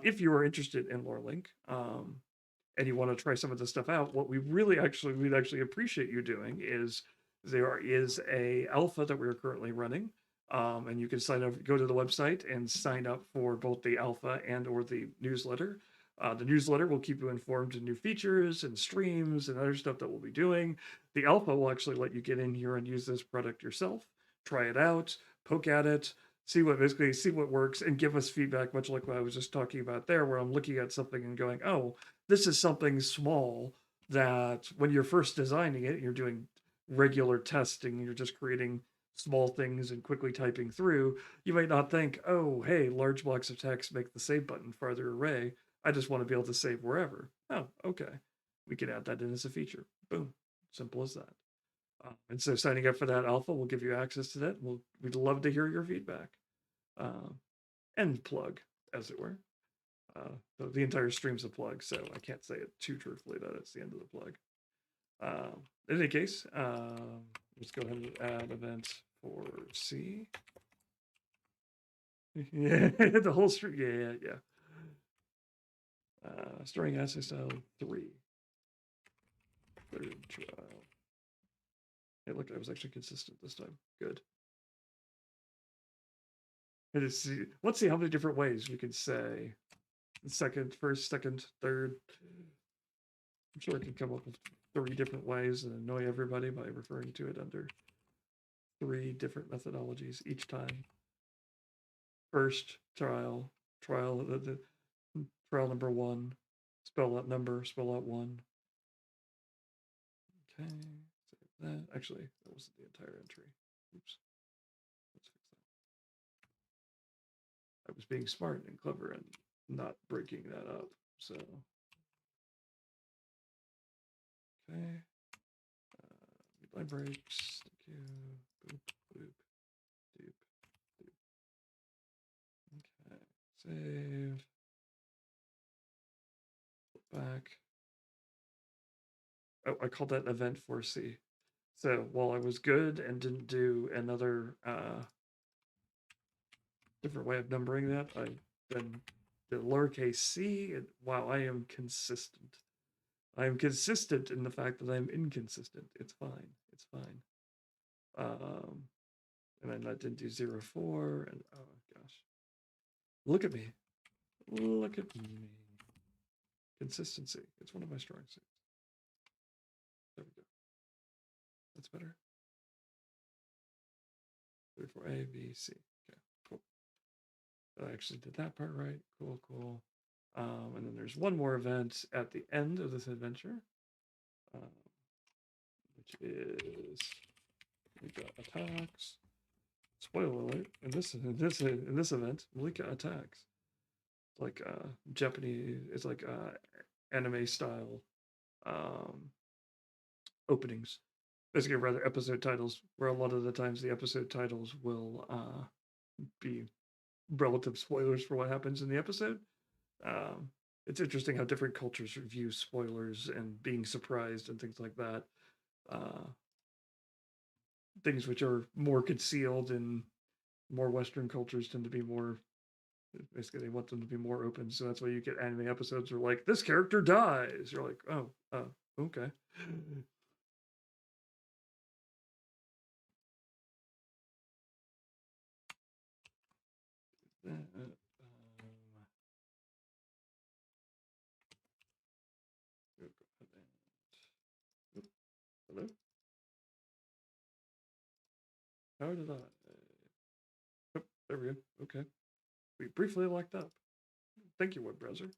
if you are interested in LoreLink and you want to try some of this stuff out, what we'd actually appreciate you doing is there is a alpha that we're currently running. And you can go to the website and sign up for both the alpha and or the newsletter. The newsletter will keep you informed of new features and streams and other stuff that we'll be doing. The alpha will actually let you get in here and use this product yourself, try it out, poke at it, see what works, and give us feedback, much like what I was just talking about there, where I'm looking at something and going, oh, this is something small that when you're first designing it, you're doing regular testing, you're just creating small things and quickly typing through, you might not think, oh, hey, large blocks of text make the save button farther away. I just want to be able to save wherever. Oh, okay. we can add that in as a feature. Boom, simple as that. And so signing up for that alpha will give you access to that. We'd love to hear your feedback. End plug, as it were. The entire stream's a plug, so I can't say it too truthfully that it's the end of the plug. In any case, let's go ahead and add events for C. Yeah, the whole stream. Yeah. Storing assay style 3. Third trial. Hey, look, I was actually consistent this time. Good. Let's see how many different ways we can say first, second, third. I'm sure I can come up with 3 different ways and annoy everybody by referring to it under 3 different methodologies each time. First trial, trial number 1, spell out number, spell out 1. Okay, save that. Actually, that wasn't the entire entry. Oops. Let's fix that. I was being smart and clever and not breaking that up. So, okay. Line breaks. Thank you. Boop, boop, doop, doop. Okay. Save. Back. Oh, I called that event 4C. So while I was good and didn't do another different way of numbering that, I then the lowercase c. And wow, I am consistent. I am consistent in the fact that I'm inconsistent. It's fine. It's fine. And then I didn't do 0-4. And oh gosh, look at me. Look at me. Consistency. It's one of my strong suits. There we go. That's better. 34A, B, C. Okay, cool. I actually did that part right. Cool, cool. And then there's one more event at the end of this adventure, which is Malika attacks. Spoiler alert! In this event, Malika attacks. It's like Japanese. It's like anime style openings. Basically, rather episode titles, where a lot of the times the episode titles will be relative spoilers for what happens in the episode. It's interesting how different cultures view spoilers and being surprised and things like that. Things which are more concealed in more Western cultures tend to be more. Basically, they want them to be more open, so that's why you get anime episodes where like this character dies. You're like, oh, okay. Hello? How did I? Oh, there we go. Okay. We briefly locked up. Thank you, web browser.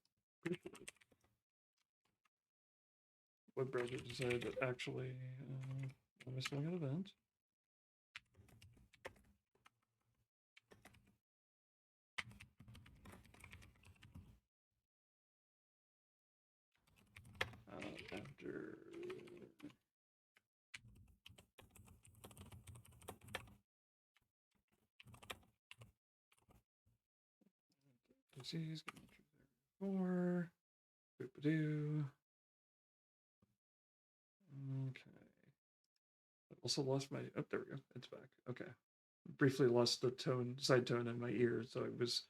Web browser decided that actually I'm missing an event. After disease, 4. Boop-a-doo. Okay. I also lost my. Oh, there we go. It's back. Okay. Briefly lost the side tone in my ear, so it was.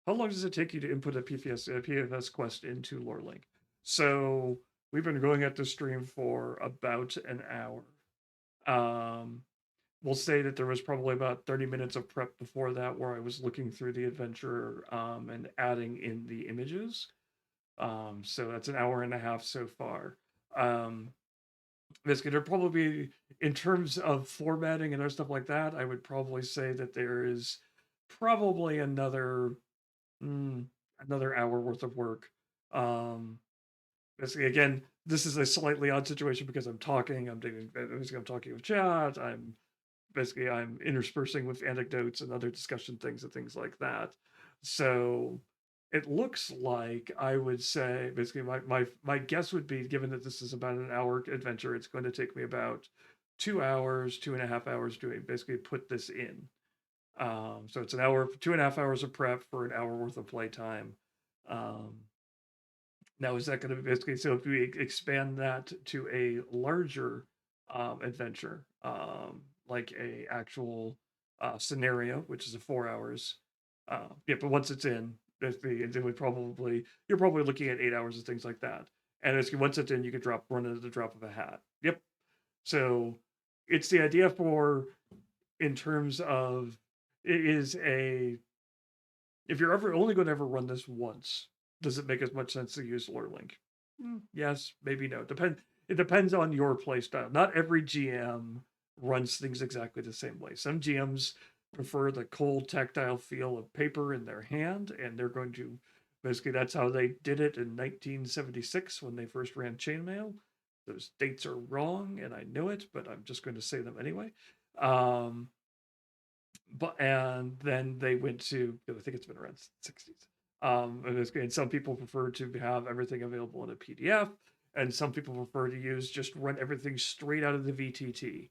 How long does it take you to input a PFS quest into LoreLink? So we've been going at this stream for about an hour. We'll say that there was probably about 30 minutes of prep before that where I was looking through the adventure and adding in the images. So that's an hour and a half so far. It's going to probably, in terms of formatting and other stuff like that, I would probably say that there is probably another hour worth of work. Basically, again, this is a slightly odd situation because I'm talking. I'm talking with chat. I'm interspersing with anecdotes and other discussion things and things like that. So it looks like, I would say, basically my guess would be, given that this is about an hour adventure, it's going to take me about 2 hours, 2.5 hours to basically put this in. So it's an hour, 2.5 hours of prep for an hour worth of playtime. Now, is that going to be basically, so if we expand that to a larger adventure, like a actual scenario, which is a 4 hours, yeah, but once it's in, it would probably, you're probably looking at 8 hours of things like that. And once it's in, you can run it at the drop of a hat. Yep. So it's the idea for, in terms of, it is a, if you're ever only going to ever run this once, does it make as much sense to use lore link? Yes, maybe no. It depends on your play style. Not every GM runs things exactly the same way. Some GMs prefer the cold tactile feel of paper in their hand, and they're going to, basically, that's how they did it in 1976 when they first ran chainmail. Those dates are wrong, and I know it, but I'm just going to say them anyway. And then they went to, I think it's been around 60s. And some people prefer to have everything available in a PDF, and some people prefer to just run everything straight out of the VTT.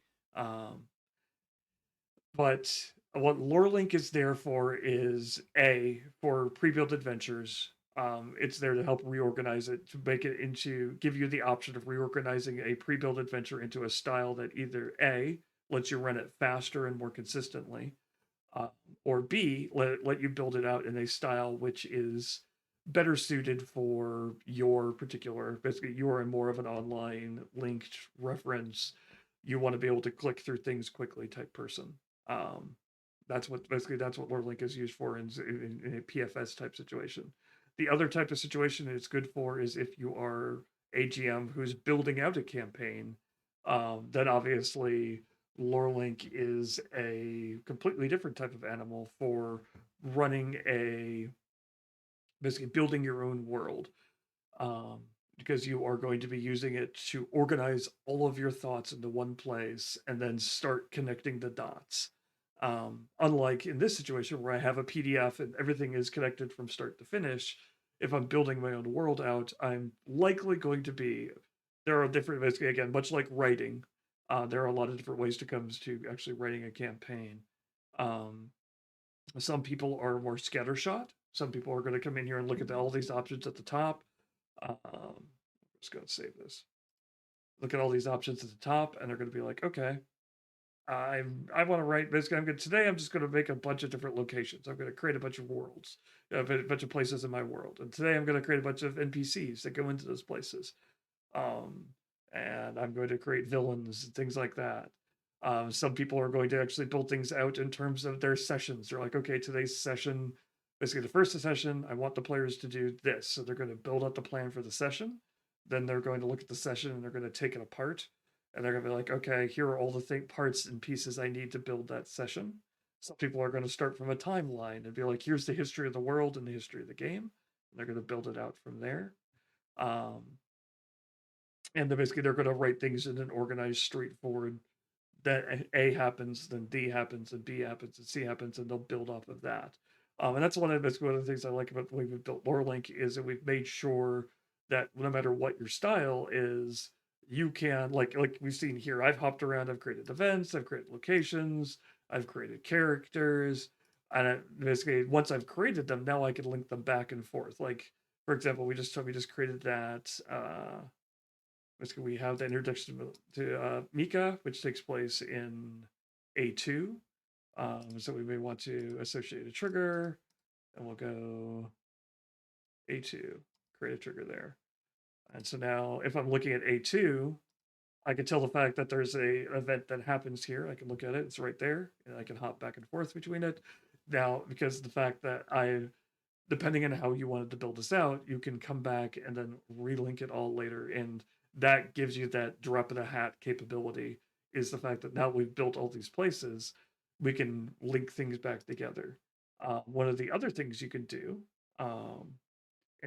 But what LoreLink is there for is for pre-built adventures. It's there to help reorganize it, to make it give you the option of reorganizing a pre-built adventure into a style that either lets you run it faster and more consistently, or B, let you build it out in a style which is better suited for your particular, basically, you're in more of an online linked reference. You want to be able to click through things quickly type person. Um, that's what Lore Link is used for in a PFS type situation. The other type of situation it's good for is if you are a GM who's building out a campaign, then obviously Lorelink is a completely different type of animal for running basically building your own world, um, because you are going to be using it to organize all of your thoughts into one place and then start connecting the dots. Unlike in this situation where I have a PDF and everything is connected from start to finish, if I'm building my own world out, I'm likely going to be, there are different, basically, again, much like writing, there are a lot of different ways to come to actually writing a campaign. Um, some people are more scattershot. Some people are going to come in here and look at all these options at the top. Just going to save this. Look at all these options at the top, and they're going to be like, okay, I want to write. Basically, today. I'm just going to make a bunch of different locations. I'm going to create a bunch of worlds, a bunch of places in my world, and today I'm going to create a bunch of NPCs that go into those places. Um, and I'm going to create villains and things like that. Some people are going to actually build things out in terms of their sessions. They're like, okay, today's session, basically the first session, I want the players to do this. So they're going to build out the plan for the session. Then they're going to look at the session and they're going to take it apart. And they're going to be like, okay, here are all the parts and pieces I need to build that session. Some people are going to start from a timeline and be like, here's the history of the world and the history of the game. And they're going to build it out from there. Um, and they're going to write things in an organized, straightforward, that A happens, then D happens, and B happens, and C happens, and they'll build off of that. And that's one of the things I like about the way we've built LoreLink is that we've made sure that no matter what your style is, you can, like we've seen here, I've hopped around, I've created events, I've created locations, I've created characters, and basically once I've created them, now I can link them back and forth. Like, for example, we just created that. We have the introduction to Mika, which takes place in A2. So we may want to associate a trigger, and we'll go A2, create a trigger there. And so now if I'm looking at A2, I can tell the fact that there's a event that happens here. I can look at it, it's right there, and I can hop back and forth between it. Now, because the fact that depending on how you wanted to build this out, you can come back and then relink it all later. And that gives you that drop of the hat capability, is the fact that now we've built all these places, we can link things back together. One of the other things you can do, um,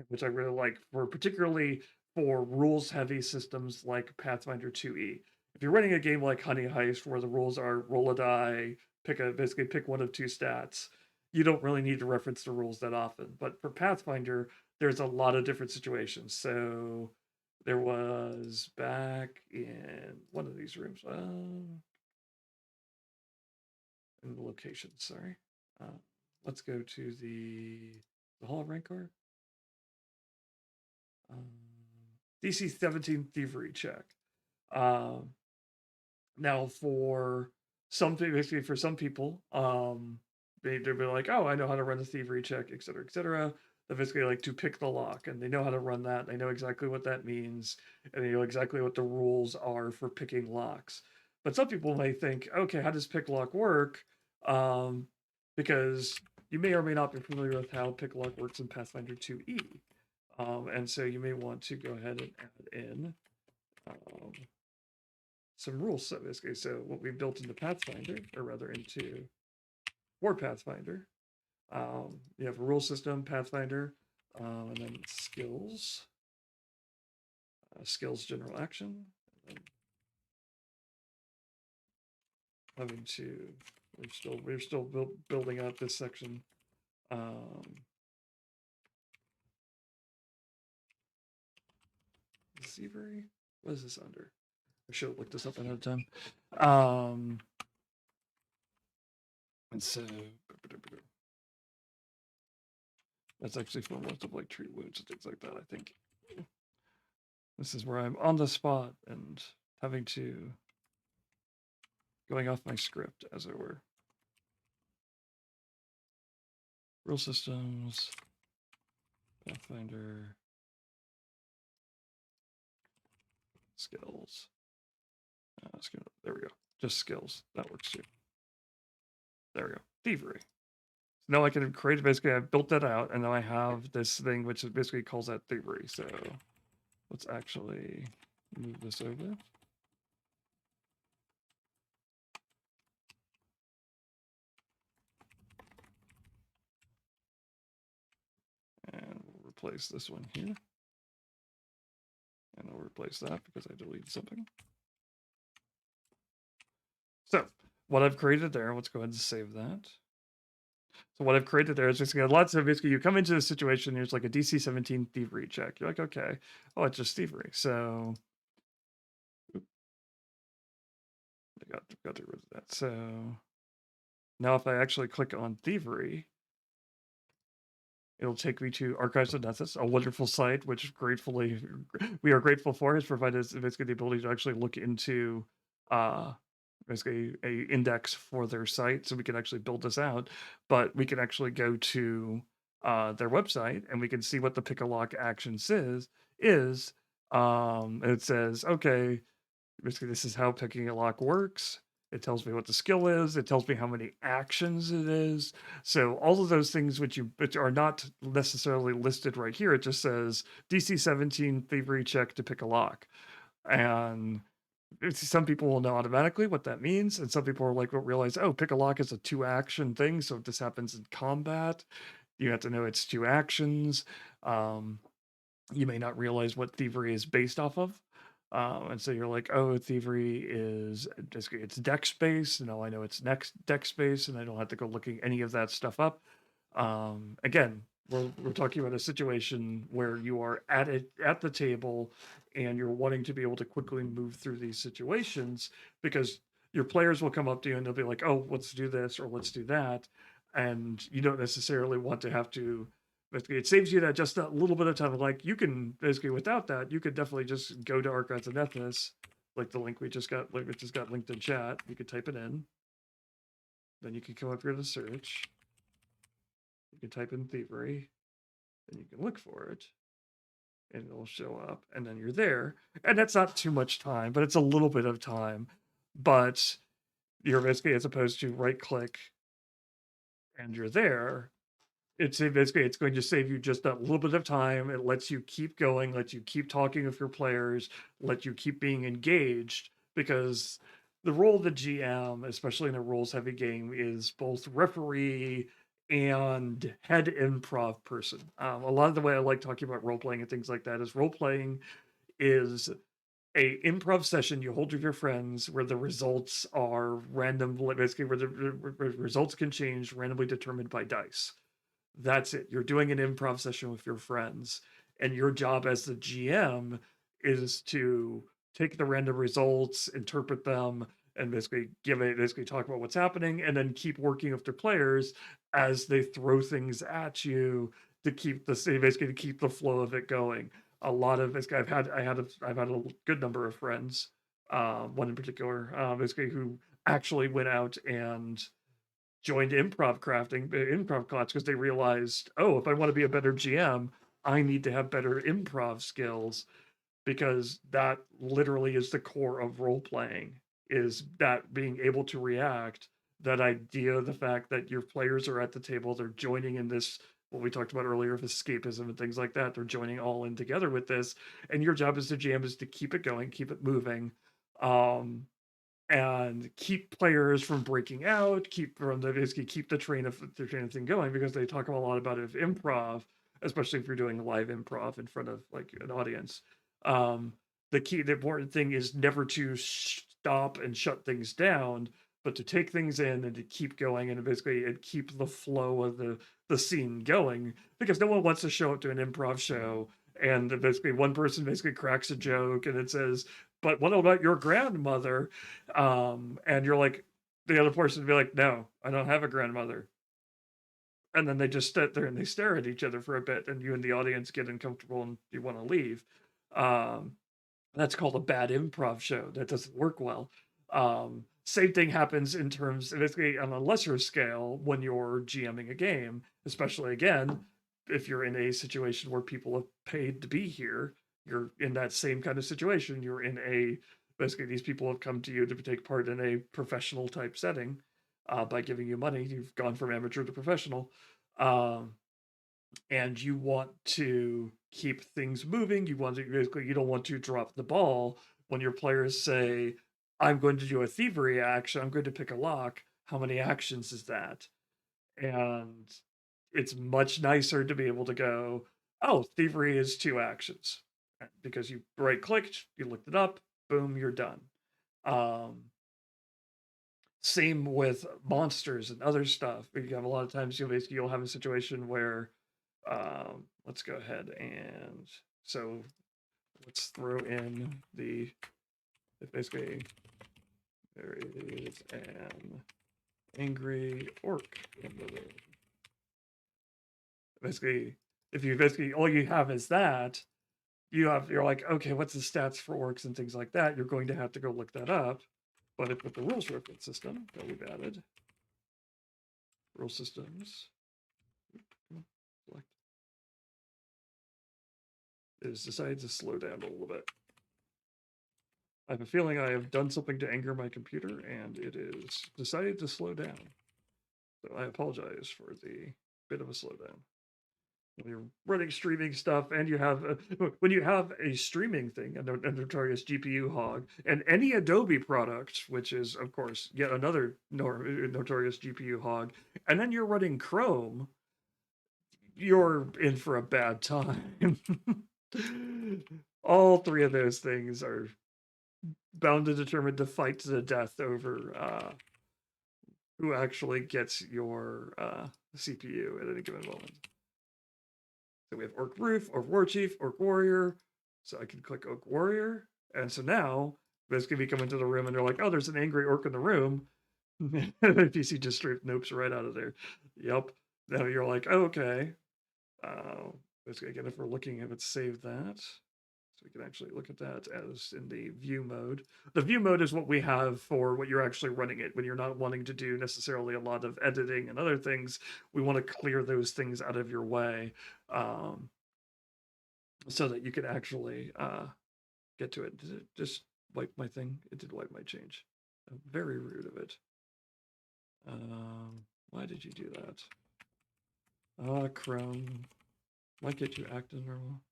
which I really like, particularly for rules heavy systems like Pathfinder 2E. If you're running a game like Honey Heist where the rules are roll a die, basically pick one of two stats, you don't really need to reference the rules that often. But for Pathfinder, there's a lot of different situations. So there was back in one of these rooms, in the location, sorry. Let's go to the Hall of Rancor. DC 17 Thievery check. Now for some basically for some people, they'd be like, oh, I know how to run a thievery check, et cetera, et cetera. They basically like to pick the lock, and they know how to run that. They know exactly what that means, and they know exactly what the rules are for picking locks. But some people may think, okay, how does pick lock work? Because you may or may not be familiar with how pick lock works in Pathfinder 2E. And so you may want to go ahead and add in some rules. So basically, so what we built into Pathfinder, or rather into for Pathfinder, you have a rule system, Pathfinder, and then skills, skills general action. And having to, we're still building out this section. Thievery, what is this under? I should have looked this up ahead of time. And so that's actually for lots of like treat wounds and things like that, I think. This is where I'm on the spot and having to going off my script, as it were. Rule systems, Pathfinder, skills. There we go. Just skills. That works too. There we go. Thievery. So now I can create, basically, I've built that out, and now I have this thing which basically calls that thievery. So let's actually move this over. And we'll replace this one here. And I'll replace that because I deleted something. So what I've created there, let's go ahead and save that. So what I've created there is just lots of, basically, you come into a situation, there's like a DC 17 thievery check. You're like, okay, oh, it's just thievery. So I got rid of that. So now if I actually click on thievery, it'll take me to Archives of Nessus, a wonderful site, which gratefully we are grateful for, has provided us basically the ability to actually look into basically a index for their site, so we can actually build this out. But we can actually go to their website and we can see what the pick a lock action is. And it says, okay, basically this is how picking a lock works. It tells me what the skill is. It tells me how many actions it is. So all of those things which are not necessarily listed right here, it just says DC 17 thievery check to pick a lock. And some people will know automatically what that means, and some people are like, will realize, oh, pick a lock is a 2-action thing. So if this happens in combat, you have to know it's 2 actions. You may not realize what thievery is based off of. And so you're like, oh, thievery is just, it's deck space. No, I know it's next deck space, and I don't have to go looking any of that stuff up. Again, we're talking about a situation where you are at the table and you're wanting to be able to quickly move through these situations, because your players will come up to you and they'll be like, oh, let's do this or let's do that. And you don't necessarily want to have to, it saves you that just a little bit of time. Like, you can basically, without that, you could definitely just go to Archives of Nessus, like the link we just got, like it just got linked in chat. You could type it in, then you can come up here to search. You can type in thievery, and you can look for it, and it'll show up, and then you're there. And that's not too much time, but it's a little bit of time. But you're basically, as opposed to right click and you're there, it's basically, it's going to save you just a little bit of time. It lets you keep going, lets you keep talking with your players, let you keep being engaged, because the role of the GM, especially in a rules heavy game, is both referee and head improv person. A lot of the way I like talking about role playing and things like that is role playing is a improv session you hold with your friends where the results are random, basically where the results can change randomly determined by dice. That's it. You're doing an improv session with your friends, and your job as the GM is to take the random results, interpret them, and basically talk about what's happening, and then keep working with the players as they throw things at you to keep to keep the flow of it going. A lot of basically, I've had a good number of friends, one in particular, basically who actually went out and joined improv class because they realized, oh, if I want to be a better GM, I need to have better improv skills, because that literally is the core of role playing, is that being able to react, that idea, the fact that your players are at the table, they're joining in this, what we talked about earlier of escapism and things like that, they're joining all in together with this, and your job as the GM is to keep it going, keep it moving, um, and keep players from breaking out, basically keep the train of thing going, because they talk a lot about it improv, especially if you're doing live improv in front of like an audience. Um, the important thing is never to stop and shut things down, but to take things in and to keep going, and basically and keep the flow of the scene going, because no one wants to show up to an improv show and basically one person basically cracks a joke and it says, but what about your grandmother? And you're like, the other person would be like, no, I don't have a grandmother. And then they just sit there and they stare at each other for a bit, and you and the audience get uncomfortable and you want to leave. Um, that's called a bad improv show. That doesn't work well. Same thing happens in terms, basically on a lesser scale, when you're GMing a game, especially again, if you're in a situation where people have paid to be here, you're in that same kind of situation. You're in a, basically, these people have come to you to take part in a professional type setting, by giving you money. You've gone from amateur to professional. Um, and you want to keep things moving. You want to, basically, you don't want to drop the ball when your players say, I'm going to do a thievery action, I'm going to pick a lock. How many actions is that? And it's much nicer to be able to go, oh, thievery is 2 actions, because you right clicked, you looked it up, boom, you're done. Um, Same with monsters and other stuff. You have a lot of times you'll have a situation where, let's go ahead and, so let's throw in basically there is an angry orc in the room. Basically, if you basically all you have is that, you're like, okay, what's the stats for orcs and things like that? You're going to have to go look that up. But if with the rules reference system that we've added, rule systems, select, it has decided to slow down a little bit. I have a feeling I have done something to anger my computer, and it is decided to slow down. So I apologize for the bit of a slowdown. When you're running streaming stuff, and you have when you have a streaming thing, a notorious GPU hog, and any Adobe product, which is of course yet another notorious GPU hog, and then you're running Chrome, you're in for a bad time. All three of those things are bound and determined to fight to the death over who actually gets your CPU at any given moment. So we have Orc Roof, Orc War Chief, Orc Warrior. So I can click Orc Warrior. And so now, basically, we come into the room and they're like, oh, there's an angry orc in the room. The PC just straight nopes right out of there. Yep. Now you're like, oh, okay. Basically, again, if we're looking, if it's saved that. So we can actually look at that as in the view mode. The view mode is what we have for what you're actually running it. When you're not wanting to do necessarily a lot of editing and other things, we want to clear those things out of your way, so that you can actually get to it. Did it just wipe my thing? It did wipe my change. Very rude of it. Why did you do that? Chrome. Why can't you act as normal?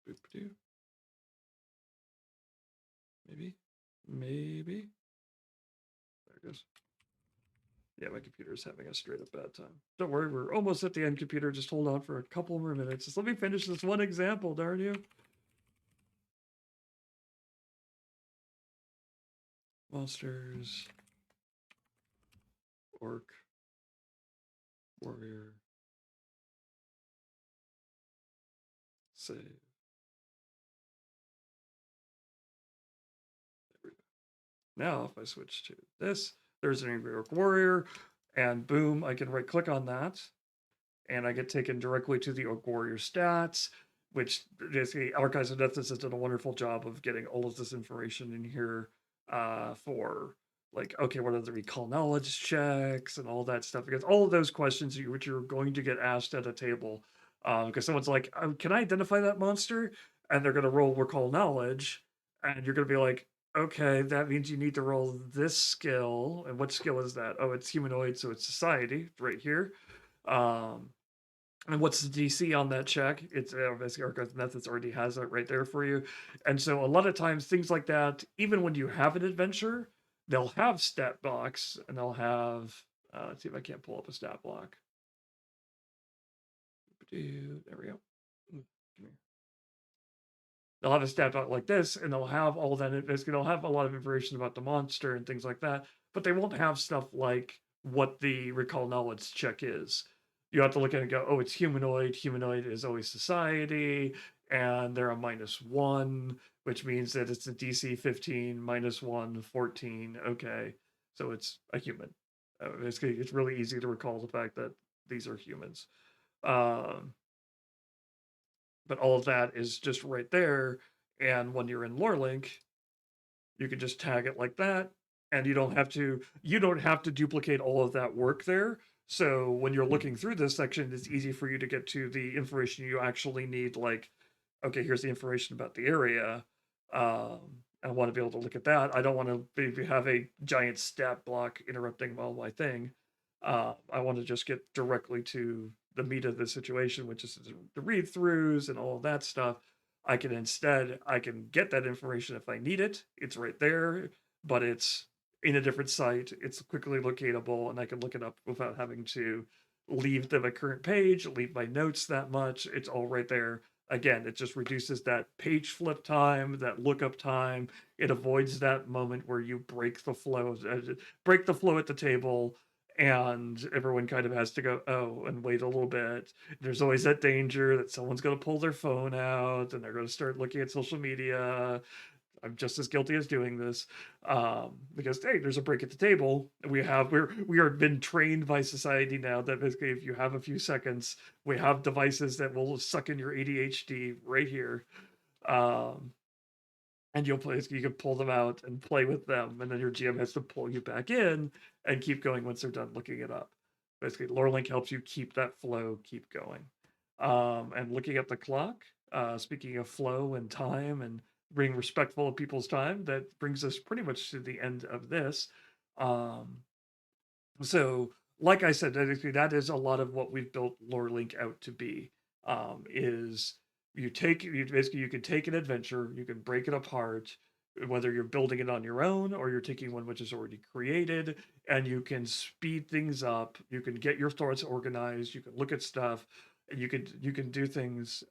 Boop-doo. Maybe. There it goes. Yeah, my computer's having a straight up bad time. Don't worry, we're almost at the end, computer. Just hold on for a couple more minutes. Just let me finish this one example, darn you. Monsters, orc, warrior, save. There we go. Now, if I switch to this, there's an angry orc warrior, and boom, I can right click on that, and I get taken directly to the orc warrior stats, which basically Archives of Death has done a wonderful job of getting all of this information in here for like, okay, what are the recall knowledge checks and all that stuff? Because all of those questions which you're going to get asked at a table, because someone's like, can I identify that monster? And they're going to roll recall knowledge, and you're going to be like, okay, that means you need to roll this skill. And what skill is that? Oh, it's humanoid, so it's society right here. Um, and what's the DC on that check? It's basically Archive Methods already has that right there for you. And so a lot of times things like that, even when you have an adventure, they'll have stat blocks and they'll have let's see if I can't pull up a stat block. There we go. Come here. They'll have a stat block like this, and they'll have all that. They'll have a lot of information about the monster and things like that, but they won't have stuff like what the recall knowledge check is. You have to look at it and go, oh, it's humanoid. Humanoid is always society, and they're a -1, which means that it's a DC 15, -1, 14. Okay, so it's a human. It's really easy to recall the fact that these are humans. Um, but all of that is just right there. And when you're in LoreLink, you can just tag it like that, and you don't have to duplicate all of that work there. So when you're looking through this section, it's easy for you to get to the information you actually need. Like, okay, here's the information about the area. I want to be able to look at that. I don't want to have a giant stat block interrupting all my thing. I want to just get directly to the meat of the situation, which is the read throughs and all of that stuff. I can get that information if I need it. It's right there, but it's in a different site. It's quickly locatable, and I can look it up without having to leave the current page, leave my notes that much. It's all right there. Again, it just reduces that page flip time, that lookup time. It avoids that moment where you break the flow at the table, and everyone kind of has to go, oh, and wait a little bit. There's always that danger that someone's going to pull their phone out and they're going to start looking at social media. I'm just as guilty as doing this, because hey, there's a break at the table. We are been trained by society now that basically, if you have a few seconds, we have devices that will suck in your ADHD right here, um, and you can pull them out and play with them, and then your GM has to pull you back in and keep going once they're done looking it up. Basically, LoreLink helps you keep that flow, keep going, and looking at the clock. Speaking of flow and time and being respectful of people's time, that brings us pretty much to the end of this. Um, so, like I said, that is a lot of what we've built LoreLink out to be. Is you can take an adventure, you can break it apart, whether you're building it on your own or you're taking one which is already created, and you can speed things up. You can get your thoughts organized. You can look at stuff, and you can do things.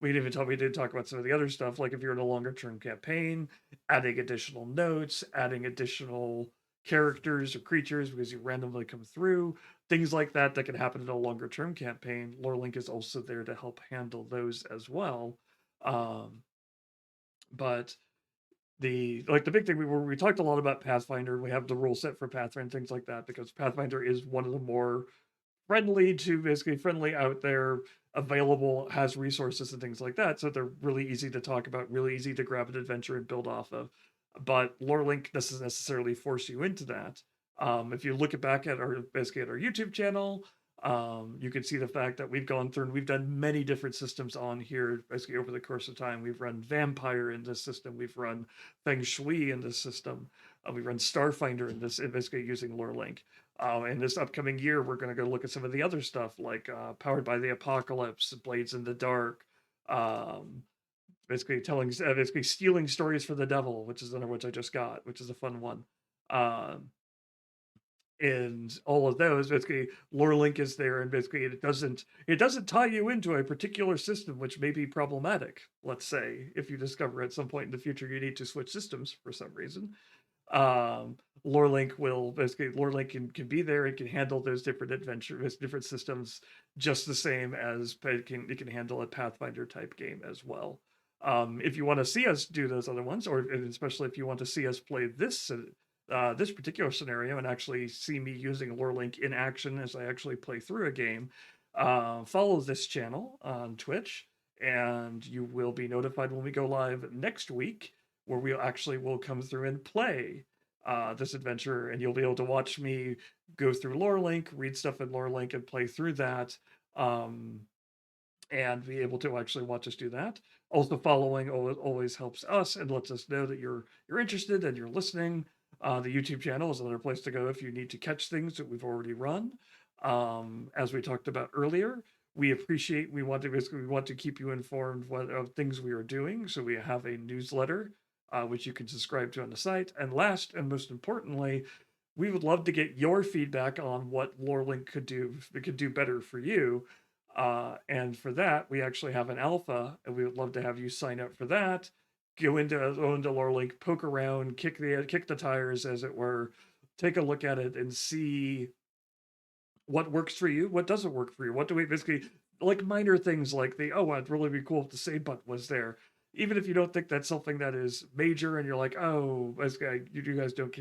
We did talk about some of the other stuff, like if you're in a longer term campaign, adding additional notes, adding additional characters or creatures because you randomly come through, things like that that can happen in a longer term campaign. LoreLink is also there to help handle those as well. Um, but the big thing we talked a lot about Pathfinder. We have the rule set for Pathfinder and things like that because Pathfinder is one of the more friendly out there, available, has resources and things like that, so they're really easy to talk about, really easy to grab an adventure and build off of. But LoreLink doesn't necessarily force you into that. If you look back at our YouTube channel, you can see the fact that we've gone through and we've done many different systems on here. Basically, over the course of time, we've run Vampire in this system, we've run Feng Shui in this system, we run Starfinder in this, basically using LoreLink. And this upcoming year, we're going to go look at some of the other stuff like Powered by the Apocalypse, Blades in the Dark, um, basically stealing stories for the devil, which is another which I just got, which is a fun one. Um, And all of those, basically, lore link is there, and basically it doesn't tie you into a particular system, which may be problematic. Let's say if you discover at some point in the future you need to switch systems for some reason, um, lore link will basically lore link can be there. It can handle those different adventures, different systems, just the same as it can handle a Pathfinder type game as well. If you want to see us do those other ones, or especially if you want to see us play this particular scenario and actually see me using lore link in action as I actually play through a game, follow this channel on Twitch, and you will be notified when we go live next week, where we actually will come through and play this adventure, and you'll be able to watch me go through lore link, read stuff in lore link, and play through that. And be able to actually watch us do that. Also, following always helps us and lets us know that you're interested and you're listening. The YouTube channel is another place to go if you need to catch things that we've already run. As we talked about earlier, we want to keep you informed of things we are doing. So we have a newsletter, which you can subscribe to on the site. And last and most importantly, we would love to get your feedback on what LoreLink could do better for you. And for that, we actually have an alpha, and we would love to have you sign up for that. Go into lore link, poke around, kick the tires, as it were, take a look at it, and see what works for you, what doesn't work for you. What do we basically like minor things like it'd really be cool if the save button was there. Even if you don't think that's something that is major, and you're like, oh, you guys don't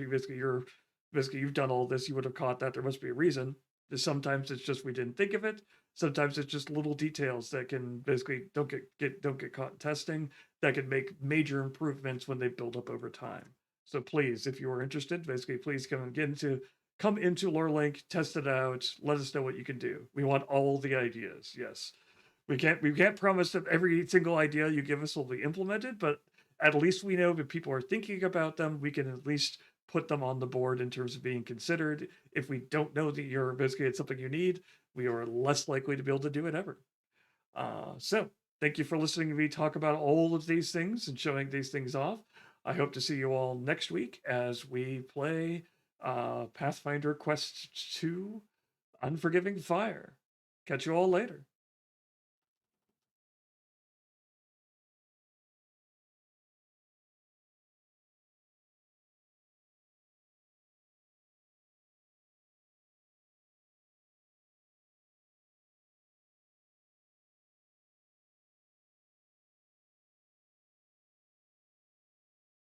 basically you've done all this, you would have caught that. There must be a reason. Sometimes it's just we didn't think of it. Sometimes it's just little details that can basically don't get caught in testing, that can make major improvements when they build up over time. So please, if you are interested, basically please come into LoreLink, test it out, let us know what you can do. We want all the ideas. Yes. We can't promise that every single idea you give us will be implemented, but at least we know that people are thinking about them. We can at least put them on the board in terms of being considered. If we don't know that you're basically it's something you need, we are less likely to be able to do it ever. So thank you for listening to me talk about all of these things and showing these things off. I hope to see you all next week as we play Pathfinder Quest 2 Unforgiving Fire. Catch you all later.